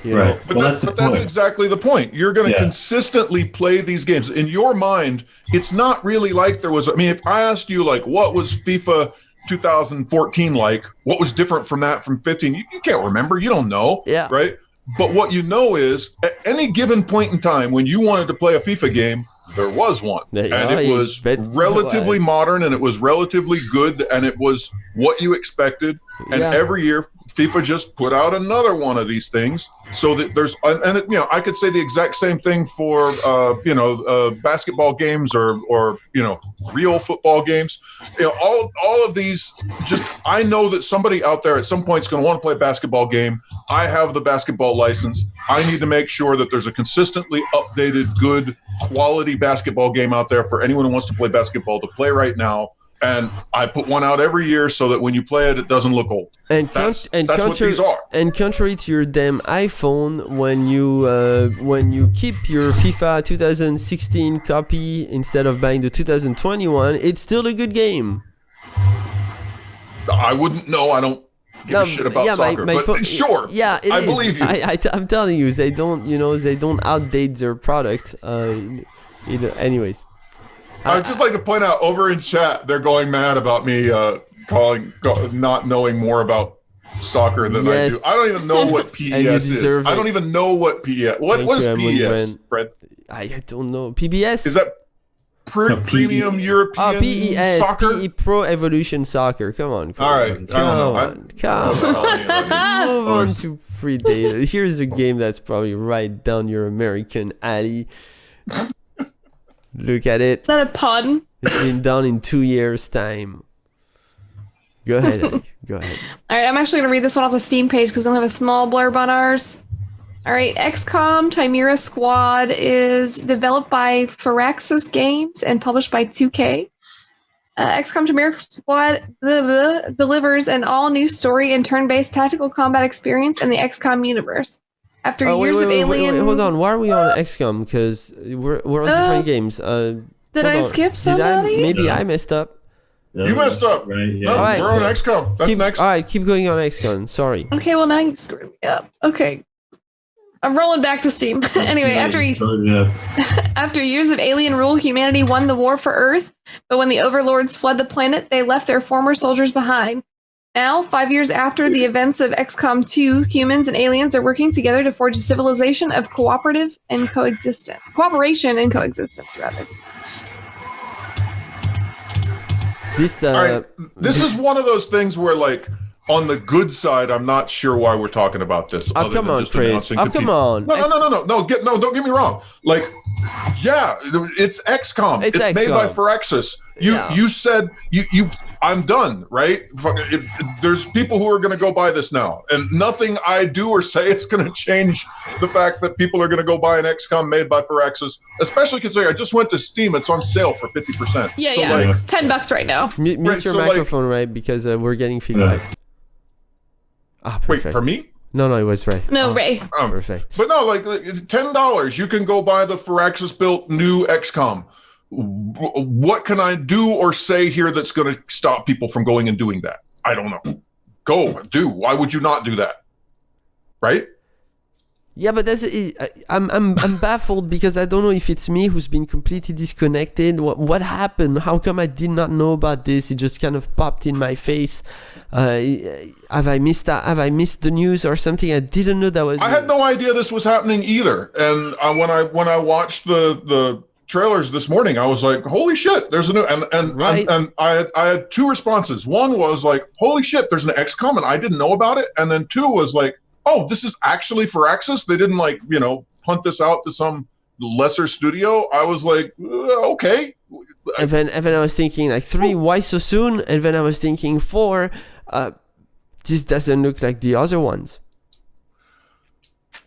Right. But that's exactly the point. You're going to consistently play these games. In your mind, it's not really like there was. I mean, if I asked you, like, what was FIFA 2014 like? What was different from that from 15? You can't remember. You don't know. Yeah. Right. But what you know is, at any given point in time when you wanted to play a FIFA game, there was one, and it was relatively modern, and it was relatively good, and it was what you expected. And every year, FIFA just put out another one of these things, so that there's, and it, I could say the exact same thing for basketball games or real football games. All of these. Just, I know that somebody out there at some point is going to want to play a basketball game. I have the basketball license. I need to make sure that there's a consistently updated, good quality basketball game out there for anyone who wants to play baskall to play right now. And I put one out every year so that when you play it, it doesn't look old. That's what these are. And contrary to your damn iPhone, when you keep your FIFA 2016 copy instead of buying the 2021, it's still a good game. I wouldn't know. I don't give a shit about soccer, but sure. Yeah, I believe you. I'm telling you, they don't outdate their product. Anyways. I'd just like to point out, over in chat, they're going mad about me not knowing more about soccer than I do. I don't even know what PES is. I don't even know what PES. What is PES, Fred? I don't know. PBS? Is that Premium European PES, Soccer? PE Pro Evolution Soccer. Come on. All right. Come on. Move on to free data. Here's a game that's probably right down your American alley. Look at it. Is that a pun? It's been done in 2 years' time. Go ahead, Ellie. Go ahead. All right, I'm actually going to read this one off the Steam page because we only have a small blurb on ours. All right, XCOM Chimera Squad is developed by Firaxis Games and published by 2K. XCOM Chimera Squad delivers an all-new story and turn-based tactical combat experience in the XCOM universe. After years of Alien... Wait, hold on. Why are we on XCOM? Because we're on different games. Did I skip somebody? Maybe I messed up. No, You messed up. Right? Yeah. No, Alright. we're on XCOM. That's next. All right, keep going on XCOM. Sorry. Okay, well now you screwed me up. Okay. I'm rolling back to Steam. Anyway, after years of alien rule, humanity won the war for Earth, but when the overlords fled the planet, they left their former soldiers behind. Now, 5 years after the events of XCOM 2, humans and aliens are working together to forge a civilization of cooperation and coexistence, rather. This All right. This is one of those things where, like, on the good side, I'm not sure why we're talking about this. Oh, come on, Chris. Oh, come on. No, don't get me wrong. Like, yeah, it's XCOM. It's made by XCOM. Firaxis. You said I'm done, right? There's people who are going to go buy this now, and nothing I do or say is going to change the fact that people are going to go buy an XCOM made by Firaxis. Especially considering I just went to Steam; it's on sale for 50%. Yeah, So, yeah, like, it's $10 right now. Mute Right, your so, like- microphone, right? Because we're getting feedback. Ah, wait, perfect. for me? No, it was Ray. No, Ray. Perfect. But no, like $10, you can go buy the Firaxis built new XCOM. What can I do or say here that's going to stop people from going and doing that? I don't know. Go do. Why would you not do that? Right? Yeah, but I'm baffled because I don't know if it's me who's been completely disconnected. What happened? How come I did not know about this? It just kind of popped in my face. Have I missed that? Have I missed the news or something? I didn't know that was. I had no idea this was happening either. And when I watched the trailers this morning, I was like, "Holy shit!" There's a new and I had two responses. One was like, "Holy shit!" There's an XCOM and I didn't know about it. And then two was like, "Oh, this is actually Firaxis. They didn't punt this out to some lesser studio." I was like, "Okay." And then I was thinking like 3, why so soon? And then I was thinking 4, this doesn't look like the other ones.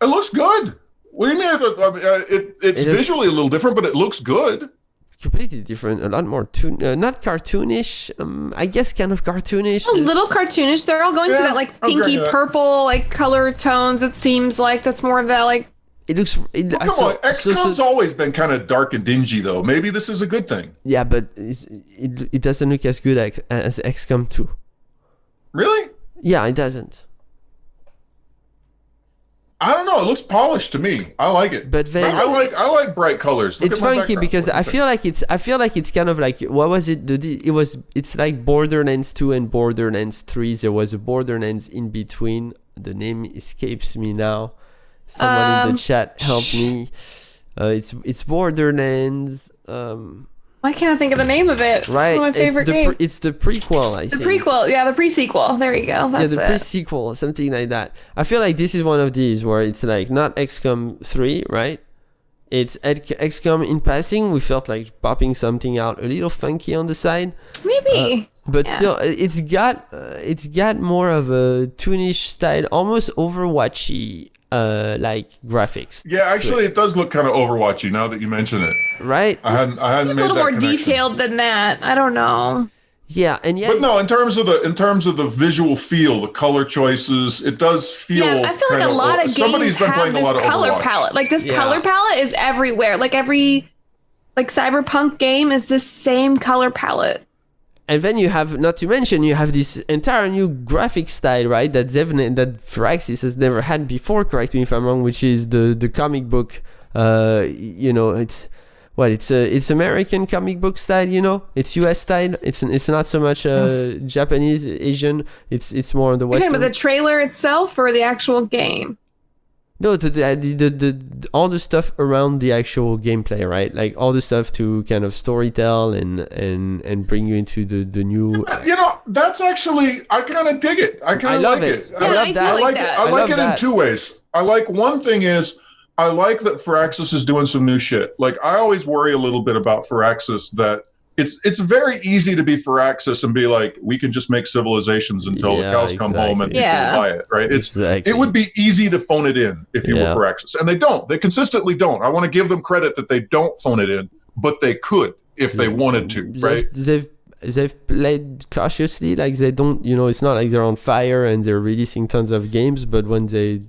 It looks good. What do you mean? It's visually a little different, but it looks good. Completely different, a lot more not cartoonish. I guess kind of cartoonish. A little cartoonish. They're all going to that like pinky purple like color tones. It seems like that's more of that like. It looks. Come on, XCOM's always been kind of dark and dingy, though. Maybe this is a good thing. Yeah, but it doesn't look as good as XCOM 2. Really? Yeah, it doesn't. I don't know. It looks polished to me. I like it. But then I like bright colors. Look it's at my funky background. because I feel like it's kind of like, what was it? It's like Borderlands 2 and Borderlands 3. There was a Borderlands in between. The name escapes me now. Someone in the chat help me. It's Borderlands. Why can't I think of the name of it? Right. It's one of my favorite games. It's the prequel, I The think. prequel, yeah, the pre-sequel. There you go. That's the it. pre-sequel, something like that. I feel like this is one of these where it's like not XCOM 3, right? It's XCOM in passing. We felt like popping something out a little funky on the side. Maybe. But still, it's got more of a toonish style, almost Overwatchy like graphics. Yeah, actually, it does look kind of Overwatchy now that you mention it. Right? I hadn't a made little that more connection. detailed than that. I don't know. Yeah, and yeah. But no, in terms of the visual feel, the color choices, it does feel. Yeah, I feel like kind a lot of somebody's games been have playing a this lot of color Overwatch. palette. Like this Yeah. color palette is everywhere. Like every Cyberpunk game is this same color palette. And then you have, not to mention, you have this entire new graphic style, right? That Firaxis has never had before. Correct me if I'm wrong. Which is the comic book. It's American comic book style. It's US style. It's not so much Japanese, Asian. It's more on the You're Western. talking about the trailer itself or the actual game? No, the all the stuff around the actual gameplay, right? Like all the stuff to kind of storytell and bring you into the new. That's actually, I kind of dig it. I kind of love like it. it. I love I that. do like it. that. I like love it that. in two ways. I like one thing is I like that Firaxis is doing some new shit. Like I always worry a little bit about Firaxis that it's very easy to be Firaxis and be like, we can just make civilizations until the cows come home and people buy it, right? It would be easy to phone it in if you were Firaxis. And they don't. They consistently don't. I want to give them credit that they don't phone it in, but they could if they wanted to, right? They've played cautiously, like they don't, it's not like they're on fire and they're releasing tons of games, but when they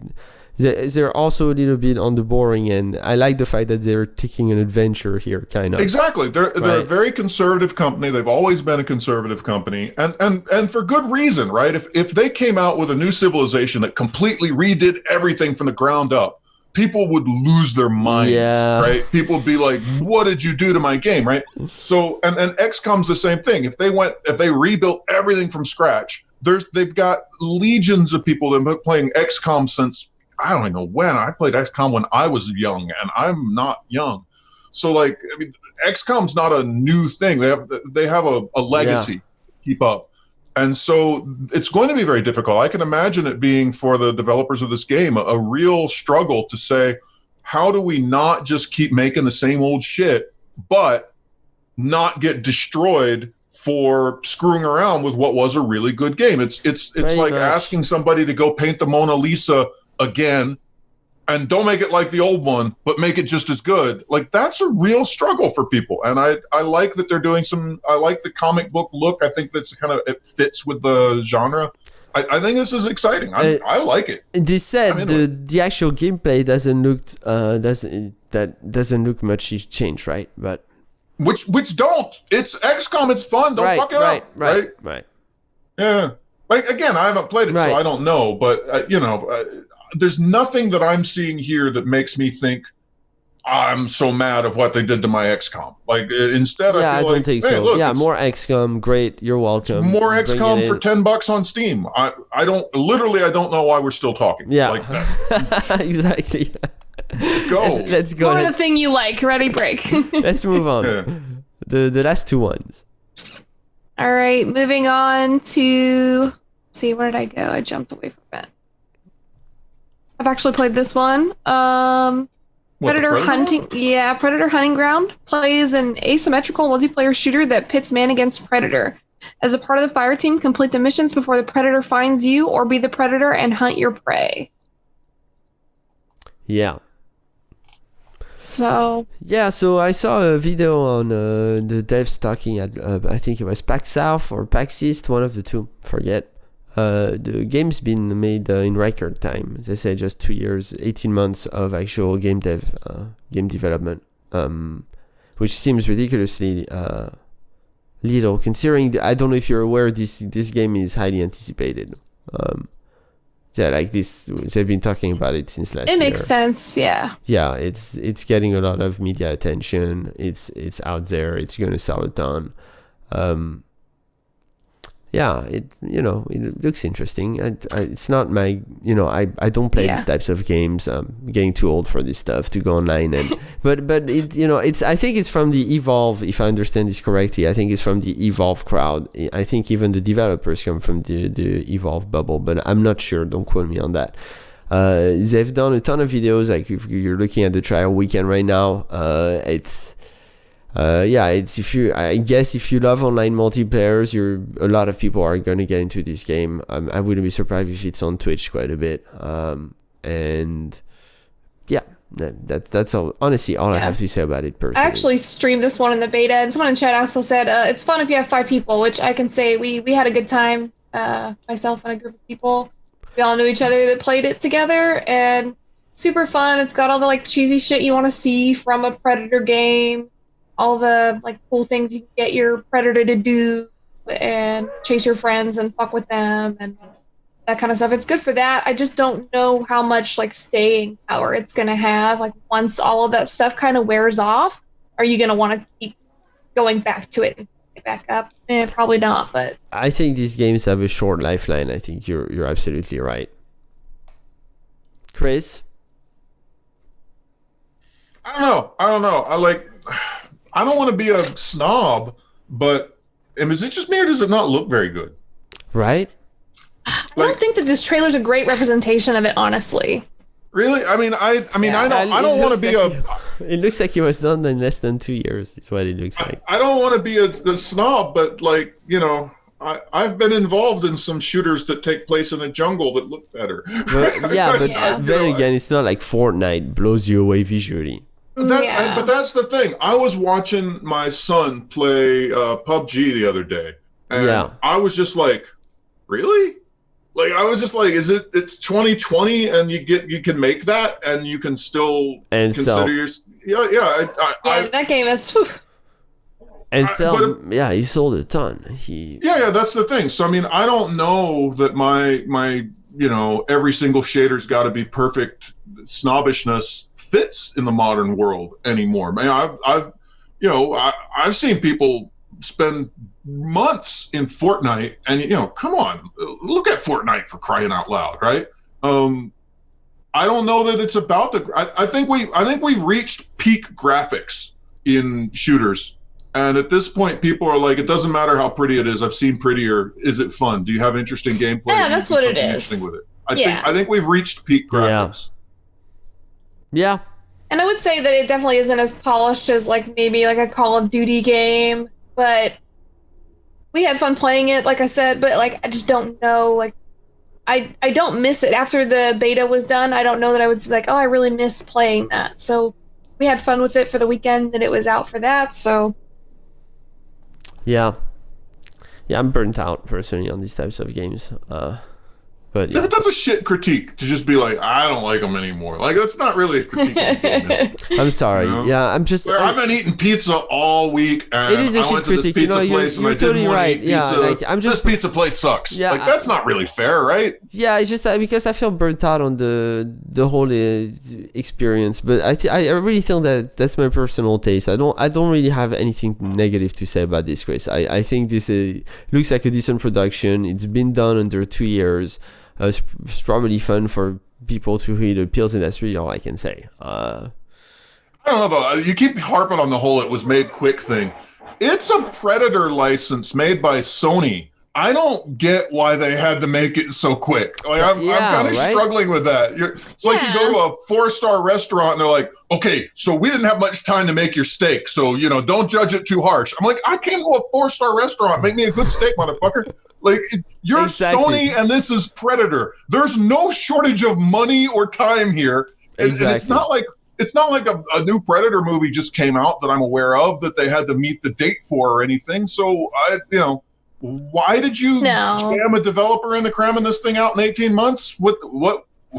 they're also a little bit on the boring end. I like the fact that they're taking an adventure here, kind of. Exactly. They're a very conservative company. They've always been a conservative company, and for good reason, right? If they came out with a new civilization that completely redid everything from the ground up, people would lose their minds, right? People would be like, "What did you do to my game?" Right? So, and XCOM's the same thing. If they rebuilt everything from scratch, they've got legions of people that have been playing XCOM since I don't even know when. I played XCOM when I was young, and I'm not young. So, like, I mean, XCOM's not a new thing. They have a legacy to keep up. And so it's going to be very difficult. I can imagine it being, for the developers of this game, a real struggle to say, how do we not just keep making the same old shit, but not get destroyed for screwing around with what was a really good game? It's like asking somebody to go paint the Mona Lisa again, and don't make it like the old one, but make it just as good. Like, that's a real struggle for people. And I like that they're doing I like the comic book look. I think that's it fits with the genre. I think this is exciting. I like it. This said, the actual gameplay doesn't look much changed, right? But which don't. It's XCOM. It's fun. Don't fuck it up. Right. Yeah. Like, again, I haven't played it, so I don't know. But there's nothing that I'm seeing here that makes me think I'm so mad of what they did to my XCOM. Like, instead, I feel don't think so. Look, more XCOM, great. You're welcome. More XCOM for $10 on Steam. I don't know why we're still talking. Yeah, like that. Exactly. Go. Let's go. More the thing you like. Ready, break. Let's move on. The last two ones. All right, moving on to. Let's see, where did I go? I jumped away from it. I've actually played this one. Predator Hunting. Yeah, Predator Hunting Ground plays an asymmetrical multiplayer shooter that pits man against predator. As a part of the fire team, complete the missions before the predator finds you, or be the predator and hunt your prey. Yeah. So I saw a video on the devs talking at I think it was PAX South or PAX East, one of the two, forget. The game's been made in record time. They say just 2 years, 18 months of actual game development, which seems ridiculously little, considering I don't know if you're aware, this game is highly anticipated. Like this, they've been talking about it since last year. It makes sense, yeah. Yeah, it's getting a lot of media attention. It's out there. It's going to sell a ton. It looks interesting. It's not my, I don't play these types of games. I'm getting too old for this stuff to go online but it's, I think it's from the Evolve, if I understand this correctly. I think it's from the Evolve crowd. I think even the developers come from the Evolve bubble, but I'm not sure. Don't quote me on that. They've done a ton of videos. Like, if you're looking at the trial weekend right now, it's if you love online multiplayers, a lot of people are going to get into this game. I wouldn't be surprised if it's on Twitch quite a bit. That's all. Honestly, all I have to say about it personally. I actually streamed this one in the beta, and someone in chat also said it's fun if you have 5 people, which I can say we had a good time. Myself and a group of people, we all knew each other that played it together, and super fun. It's got all the cheesy shit you want to see from a Predator game. All the cool things you can get your predator to do, and chase your friends and fuck with them and that kind of stuff. It's good for that. I just don't know how much staying power it's gonna have. Once all of that stuff kind of wears off, are you gonna want to keep going back to it and get back up? Probably not. But I think these games have a short lifeline. I think you're absolutely right. Chris? I don't know. I don't want to be a snob, but is it just me, or does it not look very good? Right? I don't think that this trailer's a great representation of it, honestly. Really? I don't want to be It looks like it was done in less than 2 years. Is what it looks like. I don't want to be the snob, but I've been involved in some shooters that take place in a jungle that look better. But then again, it's not like Fortnite blows you away visually. But that's the thing. I was watching my son play PUBG the other day, and I was just like, really? Like I was just like, it's 2020 and you can make that and you can still And consider your that game is. Whew. And sell, he sold a ton. Yeah, that's the thing. So I mean, I don't know that my every single shader's got to be perfect. Snobbishness fits in the modern world anymore. Man, I've seen people spend months in Fortnite, and come on, look at Fortnite, for crying out loud, right? I don't know that it's about I think we've reached peak graphics in shooters. And at this point, people are like, it doesn't matter how pretty it is. I've seen prettier. Is it fun? Do you have interesting gameplay? Yeah, that's what it is. Interesting with it. I think we've reached peak graphics. Yeah. And I would say that it definitely isn't as polished as like maybe like a Call of Duty game, but we had fun playing it, like I said, but like I just don't know, like I don't miss it. After the beta was done, I don't know that I would be like, oh, I really miss playing that. So we had fun with it for the weekend that it was out for that, so Yeah, I'm burnt out personally on these types of games. But yeah. That's a shit critique to just be like, I don't like them anymore. Like that's not really a critique. Of the game, man. I'm sorry. Yeah, I've been eating pizza all week, and it is a I went to critique. this pizza place, and I totally didn't want to eat pizza. Yeah, like this pizza place sucks. Yeah, like that's not really fair, right? Yeah, it's just because I feel burnt out on the whole experience. But I really think that that's my personal taste. I don't really have anything negative to say about this race. I think this looks like a decent production. It's been done under 2 years. It's probably fun for people to read appeals, and that's really all I can say. I don't know though. You keep harping on the whole "it was made quick" thing. It's a Predator license made by Sony. I don't get why they had to make it so quick. Like I'm kind of struggling with that. It's like you go to a 4-star restaurant and they're like, okay, so we didn't have much time to make your steak, so don't judge it too harsh. I'm like, I came to a 4-star restaurant, make me a good steak, motherfucker. Like you're Exactly. Sony and this is Predator. There's no shortage of money or time here, and it's not like a new Predator movie just came out that I'm aware of that they had to meet the date for or anything. So why did you jam a developer into cramming this thing out in 18 months?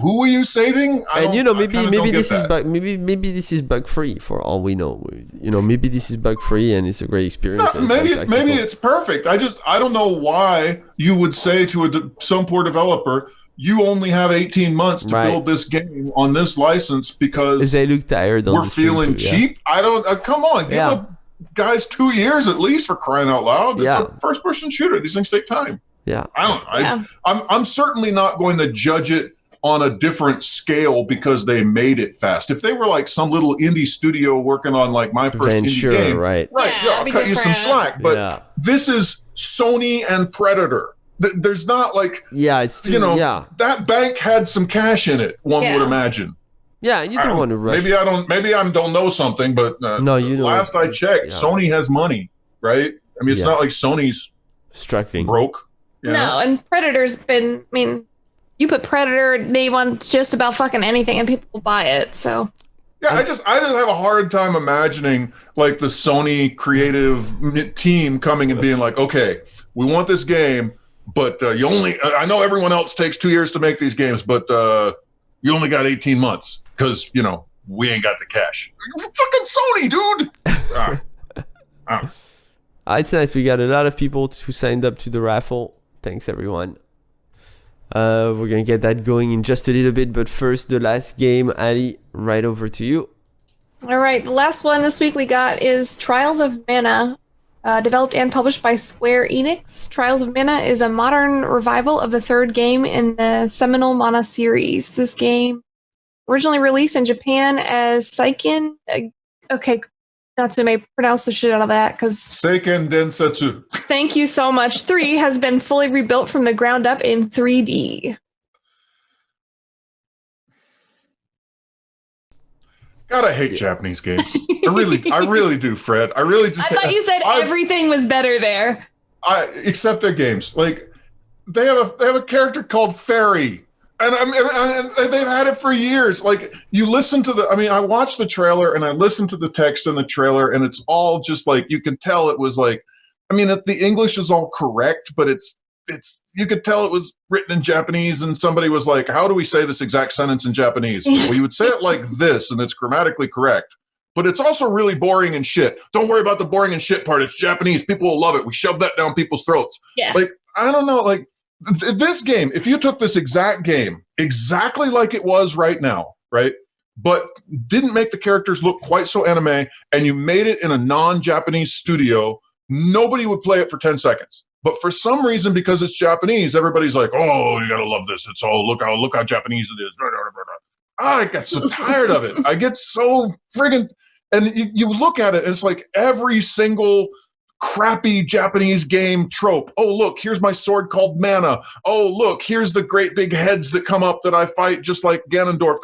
Who are you saving? Maybe this is bug free for all we know. Maybe this is bug free and it's a great experience. Maybe it's perfect. I don't know why you would say to some poor developer, you only have 18 months to build this game on this license because they look tired. We're feeling cheap. I don't. Come on, give the guys 2 years at least, for crying out loud. It's a first-person shooter. These things take time. Yeah, I don't know. I'm certainly not going to judge it on a different scale because they made it fast. If they were like some little indie studio working on like my first indie game, I'll cut you some slack. But this is Sony and Predator. There's not like that bank had some cash in it. One would imagine. Yeah, you don't want to rush. Maybe I don't know something, but last I checked, Sony has money, right? I mean, it's not like Sony's struggling, broke. No, and Predator's been. I mean, you put Predator name on just about fucking anything, and people will buy it. So. Yeah, I just have a hard time imagining like the Sony creative team coming and being like, okay, we want this game. But you only, I know everyone else takes 2 years to make these games, but you only got 18 months because, we ain't got the cash. Fucking Sony, dude! It's nice. We got a lot of people who signed up to the raffle. Thanks, everyone. We're going to get that going in just a little bit. But first, the last game. Ali, right over to you. All right. The last one this week we got is Trials of Mana. Developed and published by Square Enix, Trials of Mana is a modern revival of the third game in the seminal Mana series. This game, originally released in Japan as Seiken... okay, Natsume, pronounce the shit out of that, because... Seiken Densetsu. Thank you so much. 3 has been fully rebuilt from the ground up in 3D. God, I hate Japanese games. I really do, Fred. I thought you said everything was better there. Except their games. Like they have a character called Fairy, and they've had it for years. Like you listen to I watched the trailer and I listened to the text in the trailer, and it's all just like you can tell it was like. The English is all correct, but it's you could tell it was written in Japanese, and somebody was like, how do we say this exact sentence in Japanese? Well, you would say it like this, and it's grammatically correct. But it's also really boring and shit. Don't worry about the boring and shit part. It's Japanese. People will love it. We shove that down people's throats. Yeah. Like, I don't know. Like, this game, if you took this exact game, exactly like it was right now, right? But didn't make the characters look quite so anime, and you made it in a non-Japanese studio, nobody would play it for 10 seconds. But for some reason, because it's Japanese, everybody's like, oh, you gotta love this. It's all, look how Japanese it is. I get so tired of it. I get so friggin', and you look at it, and it's like every single crappy Japanese game trope. Oh, look, here's my sword called Mana. Oh, look, here's the great big heads that come up that I fight just like Ganondorf.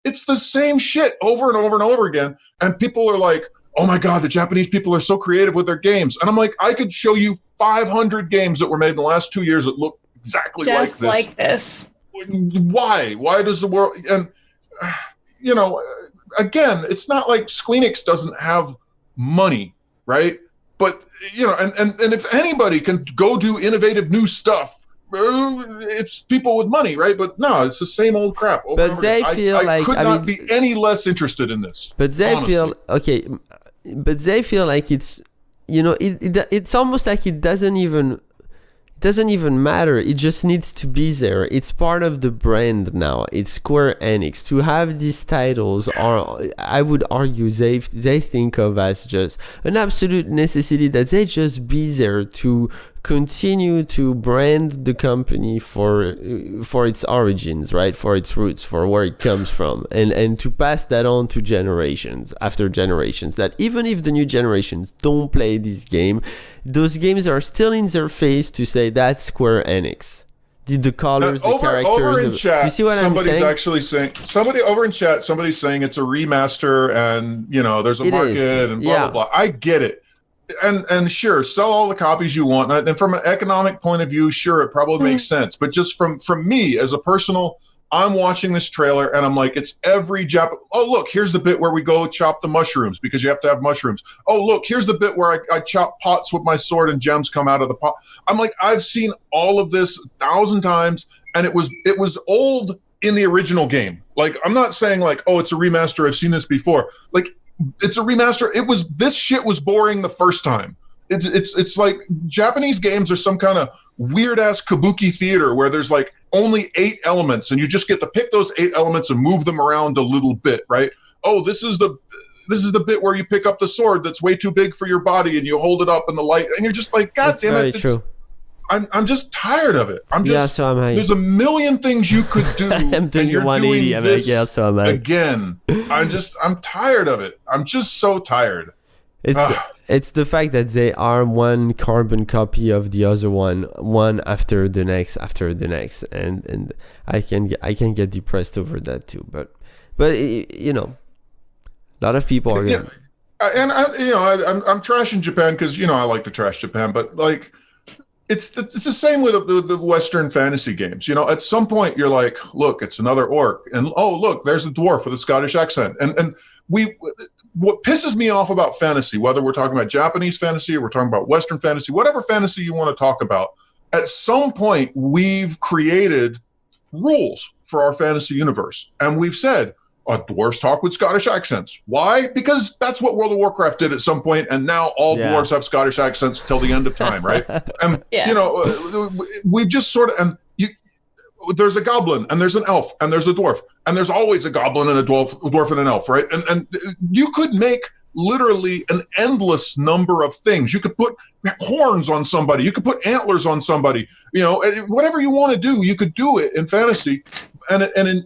It's the same shit over and over and over again. And people are like, oh my God, the Japanese people are so creative with their games. And I'm like, I could show you 500 games that were made in the last 2 years that look exactly just like this. Why? Why does the world, and you know, again, it's not like Squeenix doesn't have money, right? But you know, and if anybody can go do innovative new stuff, it's people with money, right? But no, it's the same old crap. But they feel I could not be any less interested in this. But they feel okay. But they feel like it's, you know, it's almost like it doesn't even matter. It just needs to be there. It's part of the brand now. It's Square Enix. To have these titles are, I would argue, they think of as just an absolute necessity, that they just be there to continue to brand the company for its origins, right? For its roots, for where it comes from, and to pass that on to generations after generations, that even if the new generations don't play this game, those games are still in their face to say that's Square Enix. The colors, the characters. Over in chat, you see what I'm saying? Somebody's actually saying, somebody's saying it's a remaster, and you know there's a market and blah blah blah. I get it. And sure, sell all the copies you want. And from an economic point of view, sure, it probably makes sense. But just from me as a personal, I'm watching this trailer and I'm like, it's every oh, look, here's the bit where we go chop the mushrooms because you have to have mushrooms. Oh, look, here's the bit where I chop pots with my sword and gems come out of the pot. I'm like, I've seen all of this 1,000 times, and it was old in the original game. Like, I'm not saying like, oh, it's a remaster, I've seen this before. Like, it's a remaster. This shit was boring the first time. It's like Japanese games are some kind of weird ass kabuki theater where there's like only 8 elements and you just get to pick those 8 elements and move them around a little bit, right? Oh, this is the bit where you pick up the sword that's way too big for your body and you hold it up in the light and you're just like, God damn it. True. I'm just tired of it. So am I. There's a million things you could do. I'm doing 180. I'm like, so am I. Again. I'm tired of it. I'm just so tired. It's the fact that they are one carbon copy of the other one after the next, and I can get depressed over that too. But you know, a lot of people are. Yeah, and I'm trashing Japan because I like to trash Japan, but like. It's the same with the Western fantasy games. At some point you're like, look, it's another orc, and oh, look, there's a dwarf with a Scottish accent. And what pisses me off about fantasy, whether we're talking about Japanese fantasy or we're talking about Western fantasy, whatever fantasy you want to talk about, at some point we've created rules for our fantasy universe, and we've said, dwarves talk with Scottish accents. Why? Because that's what World of Warcraft did at some point, and now all dwarves have Scottish accents till the end of time, right? And we've just sort of there's a goblin and there's an elf and there's a dwarf and there's always a goblin and a dwarf and an elf, right? And you could make literally an endless number of things. You could put horns on somebody. You could put antlers on somebody. Whatever you want to do, you could do it in fantasy. And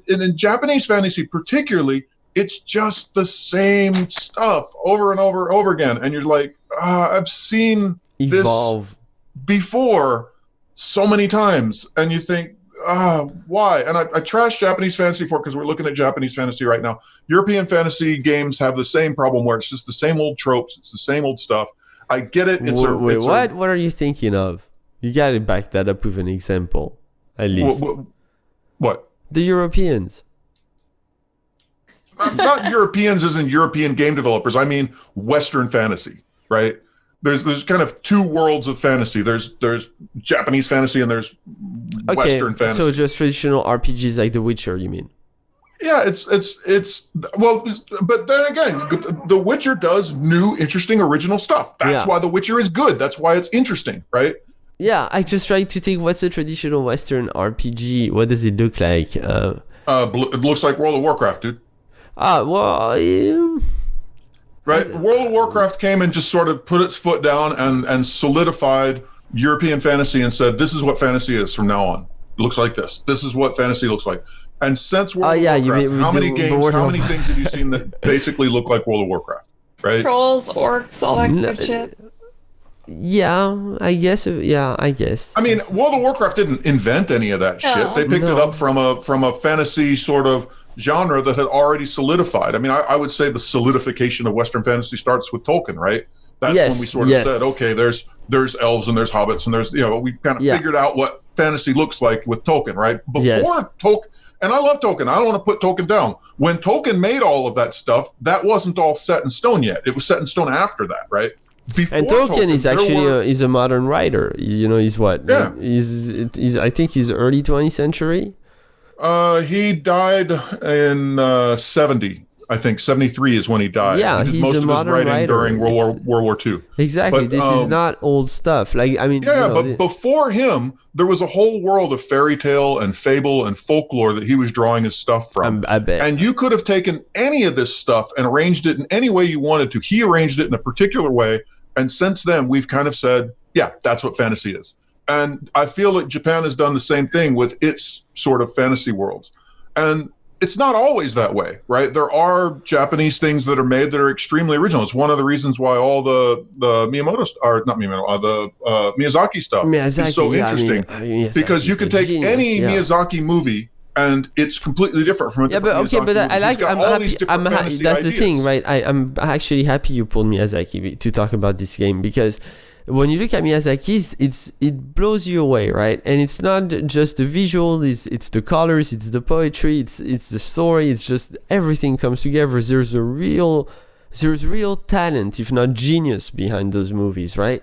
in Japanese fantasy particularly, it's just the same stuff over and over and over again. And you're like, I've seen Evolve. This before so many times. And you think, why? And I trash Japanese fantasy because we're looking at Japanese fantasy right now. European fantasy games have the same problem where it's just the same old tropes. It's the same old stuff. I get it. What are you thinking of? You got to back that up with an example, at least. What? The Europeans. Not Europeans as in European game developers. I mean Western fantasy, right? there's kind of two worlds of fantasy. There's Japanese fantasy and there's Western fantasy. So just traditional RPGs like The Witcher, you mean? Yeah, it's well, but then again, The Witcher does new, interesting, original stuff. That's why The Witcher is good. That's why it's interesting, right? Yeah, I just tried to think, what's a traditional Western RPG? What does it look like? It looks like World of Warcraft, dude. Right? World of Warcraft came and just sort of put its foot down and solidified European fantasy and said, this is what fantasy is from now on. It looks like this. This is what fantasy looks like. And since World of Warcraft, how many things have you seen that basically look like World of Warcraft? Right? Trolls, orcs, all that good shit. Yeah, I guess. I mean, World of Warcraft didn't invent any of that shit. They picked it up from a fantasy sort of genre that had already solidified. I mean, I would say the solidification of Western fantasy starts with Tolkien, right? That's when we sort of said, okay, there's elves and there's hobbits and there's, we kind of figured out what fantasy looks like with Tolkien, right? Before Tolkien, and I love Tolkien. I don't want to put Tolkien down. When Tolkien made all of that stuff, that wasn't all set in stone yet. It was set in stone after that, right? Before and Tolkien is actually he's a modern writer. He's what? Yeah. He's I think he's early 20th century. He died in 70. I think 73 is when he died. Yeah, he did he's most a of his modern writing writer. during World War II. Exactly. But, this is not old stuff. Like, I mean, but before him, there was a whole world of fairy tale and fable and folklore that he was drawing his stuff from. I bet. And you could have taken any of this stuff and arranged it in any way you wanted to. He arranged it in a particular way. And since then, we've kind of said, yeah, that's what fantasy is. And I feel that Japan has done the same thing with its sort of fantasy worlds. And it's not always that way, right? There are Japanese things that are made that are extremely original. It's one of the reasons why all the Miyazaki stuff is so interesting. Because you can take any Miyazaki movie and it's completely different from a different Miyazaki movie. I'm happy. That's the thing, right? I'm actually happy you pulled Miyazaki to talk about this game, because when you look at Miyazaki, it blows you away, right? And it's not just the visual, it's the colors, it's the poetry, it's the story, it's just everything comes together. There's real talent, if not genius, behind those movies, right?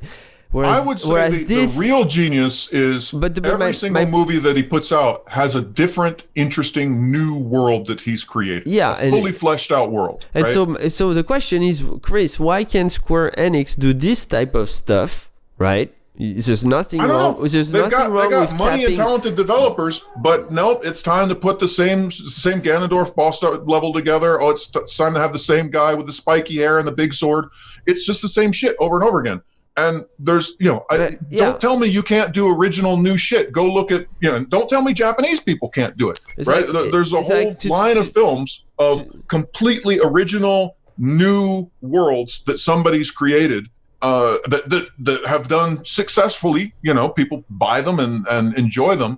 I would say the real genius is every single movie that he puts out has a different, interesting, new world that he's created. Yeah, a fully fleshed out world. And right? so the question is, Chris, why can't Square Enix do this type of stuff, right? There's nothing wrong. There's nothing wrong with money and talented developers, but nope, it's time to put the same Ganondorf boss level together. Oh, it's time to have the same guy with the spiky hair and the big sword. It's just the same shit over and over again. And there's, don't tell me you can't do original new shit. Go look at, don't tell me Japanese people can't do it, right? There's a whole line of films of completely original new worlds that somebody's created that have done successfully. People buy them and enjoy them.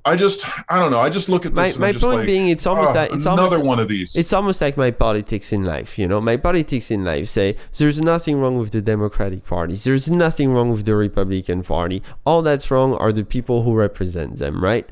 I don't know. I just look at this. My point being, it's almost like another one of these. It's almost like my politics in life. My politics in life say there's nothing wrong with the Democratic Party. There's nothing wrong with the Republican Party. All that's wrong are the people who represent them, right?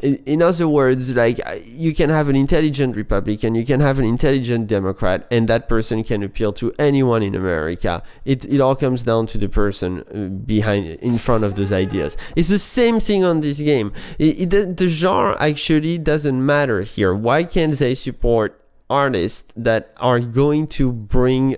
In other words, like, you can have an intelligent Republican, you can have an intelligent Democrat, and that person can appeal to anyone in America. It all comes down to the person in front of those ideas. It's the same thing on this game. The genre actually doesn't matter here. Why can't they support artists that are going to bring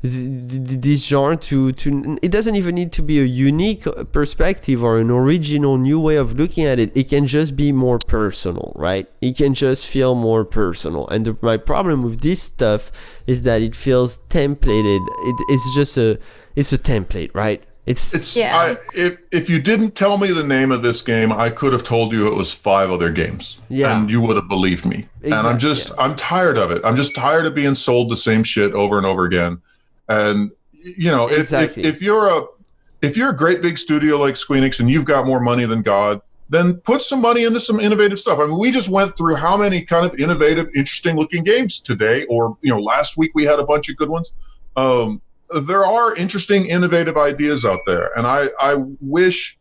this genre to it doesn't even need to be a unique perspective or an original new way of looking at it. It can just be more personal, right? It can just feel more personal. And my problem with this stuff is that it feels templated. It's just it's a template, right? If you didn't tell me the name of this game, I could have told you it was 5 other games, and you would have believed me. Exactly. And I'm tired of it. I'm just tired of being sold the same shit over and over again. And if you're a great big studio like Squeenix and you've got more money than God, then put some money into some innovative stuff. I mean, we just went through how many kind of innovative, interesting looking games today, or last week we had a bunch of good ones. There are interesting, innovative ideas out there, and I wish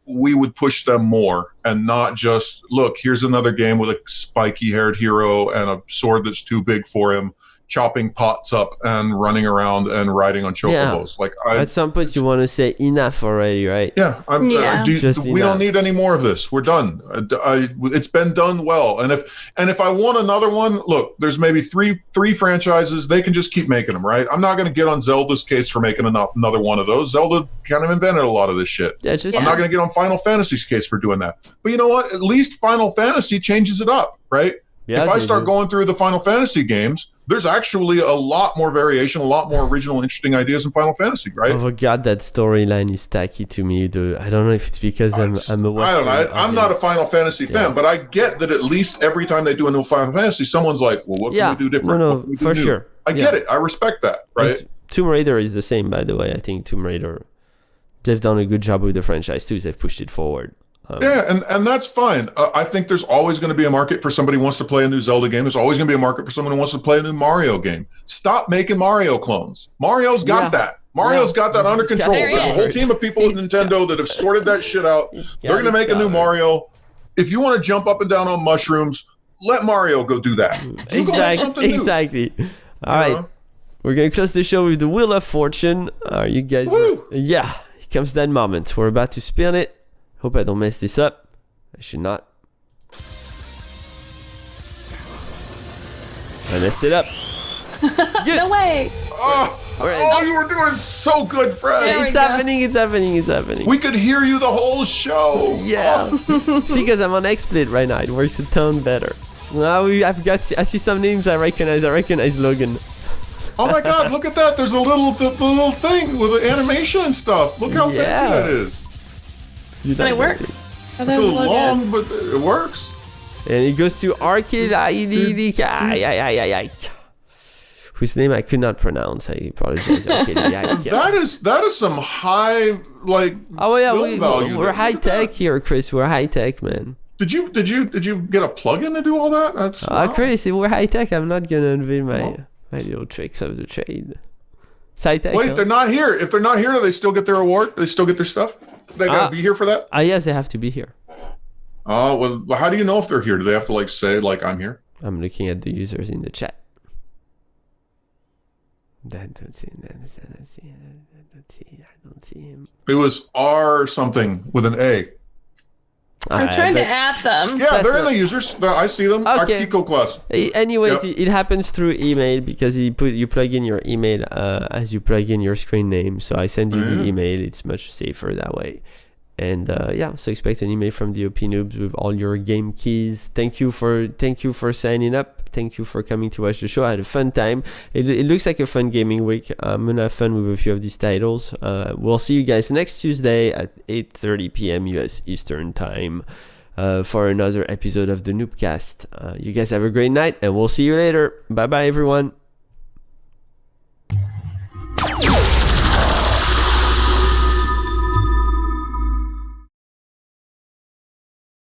we would push them more and not just, look, here's another game with a spiky-haired hero and a sword that's too big for him, chopping pots up and running around and riding on chocobos. At some point, you want to say enough already, right? Yeah, we don't need any more of this. We're done. It's been done well. And if I want another one, look, there's maybe three franchises. They can just keep making them, right? I'm not going to get on Zelda's case for making another one of those. Zelda kind of invented a lot of this shit. I'm not going to get on Final Fantasy's case for doing that. But you know what? At least Final Fantasy changes it up, right? Yeah, if I start going through the Final Fantasy games, there's actually a lot more variation, a lot more original and interesting ideas in Final Fantasy, right? Oh God, that storyline is tacky to me. I don't know if it's because I'm a Western I'm not a Final Fantasy fan, but I get that at least every time they do a new Final Fantasy, someone's like, well, what can we do different? No, for sure. I get it. I respect that, right? And Tomb Raider is the same, by the way. I think Tomb Raider, they've done a good job with the franchise too. They've pushed it forward. And that's fine. I think there's always going to be a market for somebody who wants to play a new Zelda game. There's always going to be a market for someone who wants to play a new Mario game. Stop making Mario clones. Mario's got that. Mario's got that under control. There's a whole team of people at Nintendo that have sorted that shit out. They're going to make a new Mario. If you want to jump up and down on mushrooms, let Mario go do that. Exactly. All right. We're going to close the show with the Wheel of Fortune. Are you guys? Woo! Yeah. Here comes that moment. We're about to spin it. Hope I don't mess this up. I should not. I messed it up. No way. You were doing so good, Fred. It's happening. We could hear you the whole show. Yeah. See, because I'm on XSplit right now. It works a ton better. Now I see some names I recognize. I recognize Logan. Oh my God, look at that. There's the little thing with the animation and stuff. Look how fancy that is. And it works. It's a little long, but it works. And it goes to Arcade whose name I could not pronounce. I apologize. That is some high we're high tech here, Chris. We're high tech, man. Did you get a plug-in to do all that? That's Chris, we're high tech. I'm not gonna unveil my little tricks of the trade. It's high tech. Wait, they're not here. If they're not here, do they still get their award? They still get their stuff? They gotta be here for that? Yes, they have to be here. Oh, well, how do you know if they're here? Do they have to say I'm here? I'm looking at the users in the chat. I don't see him. It was R something with an A. I'm trying to add them. Yeah, they're in the users. I see them. Okay. Kiko class. Anyways, it happens through email because you plug in your email as you plug in your screen name. So I send you the email. It's much safer that way. And so expect an email from the OP Noobs with all your game keys. Thank you for signing up. Thank you for coming to watch the show. I had a fun time. It looks like a fun gaming week. I'm gonna have fun with a few of these titles. We'll see you guys next Tuesday at 8:30 p.m. US Eastern Time for another episode of the Noobcast. You guys have a great night, and we'll see you later. Bye bye, everyone.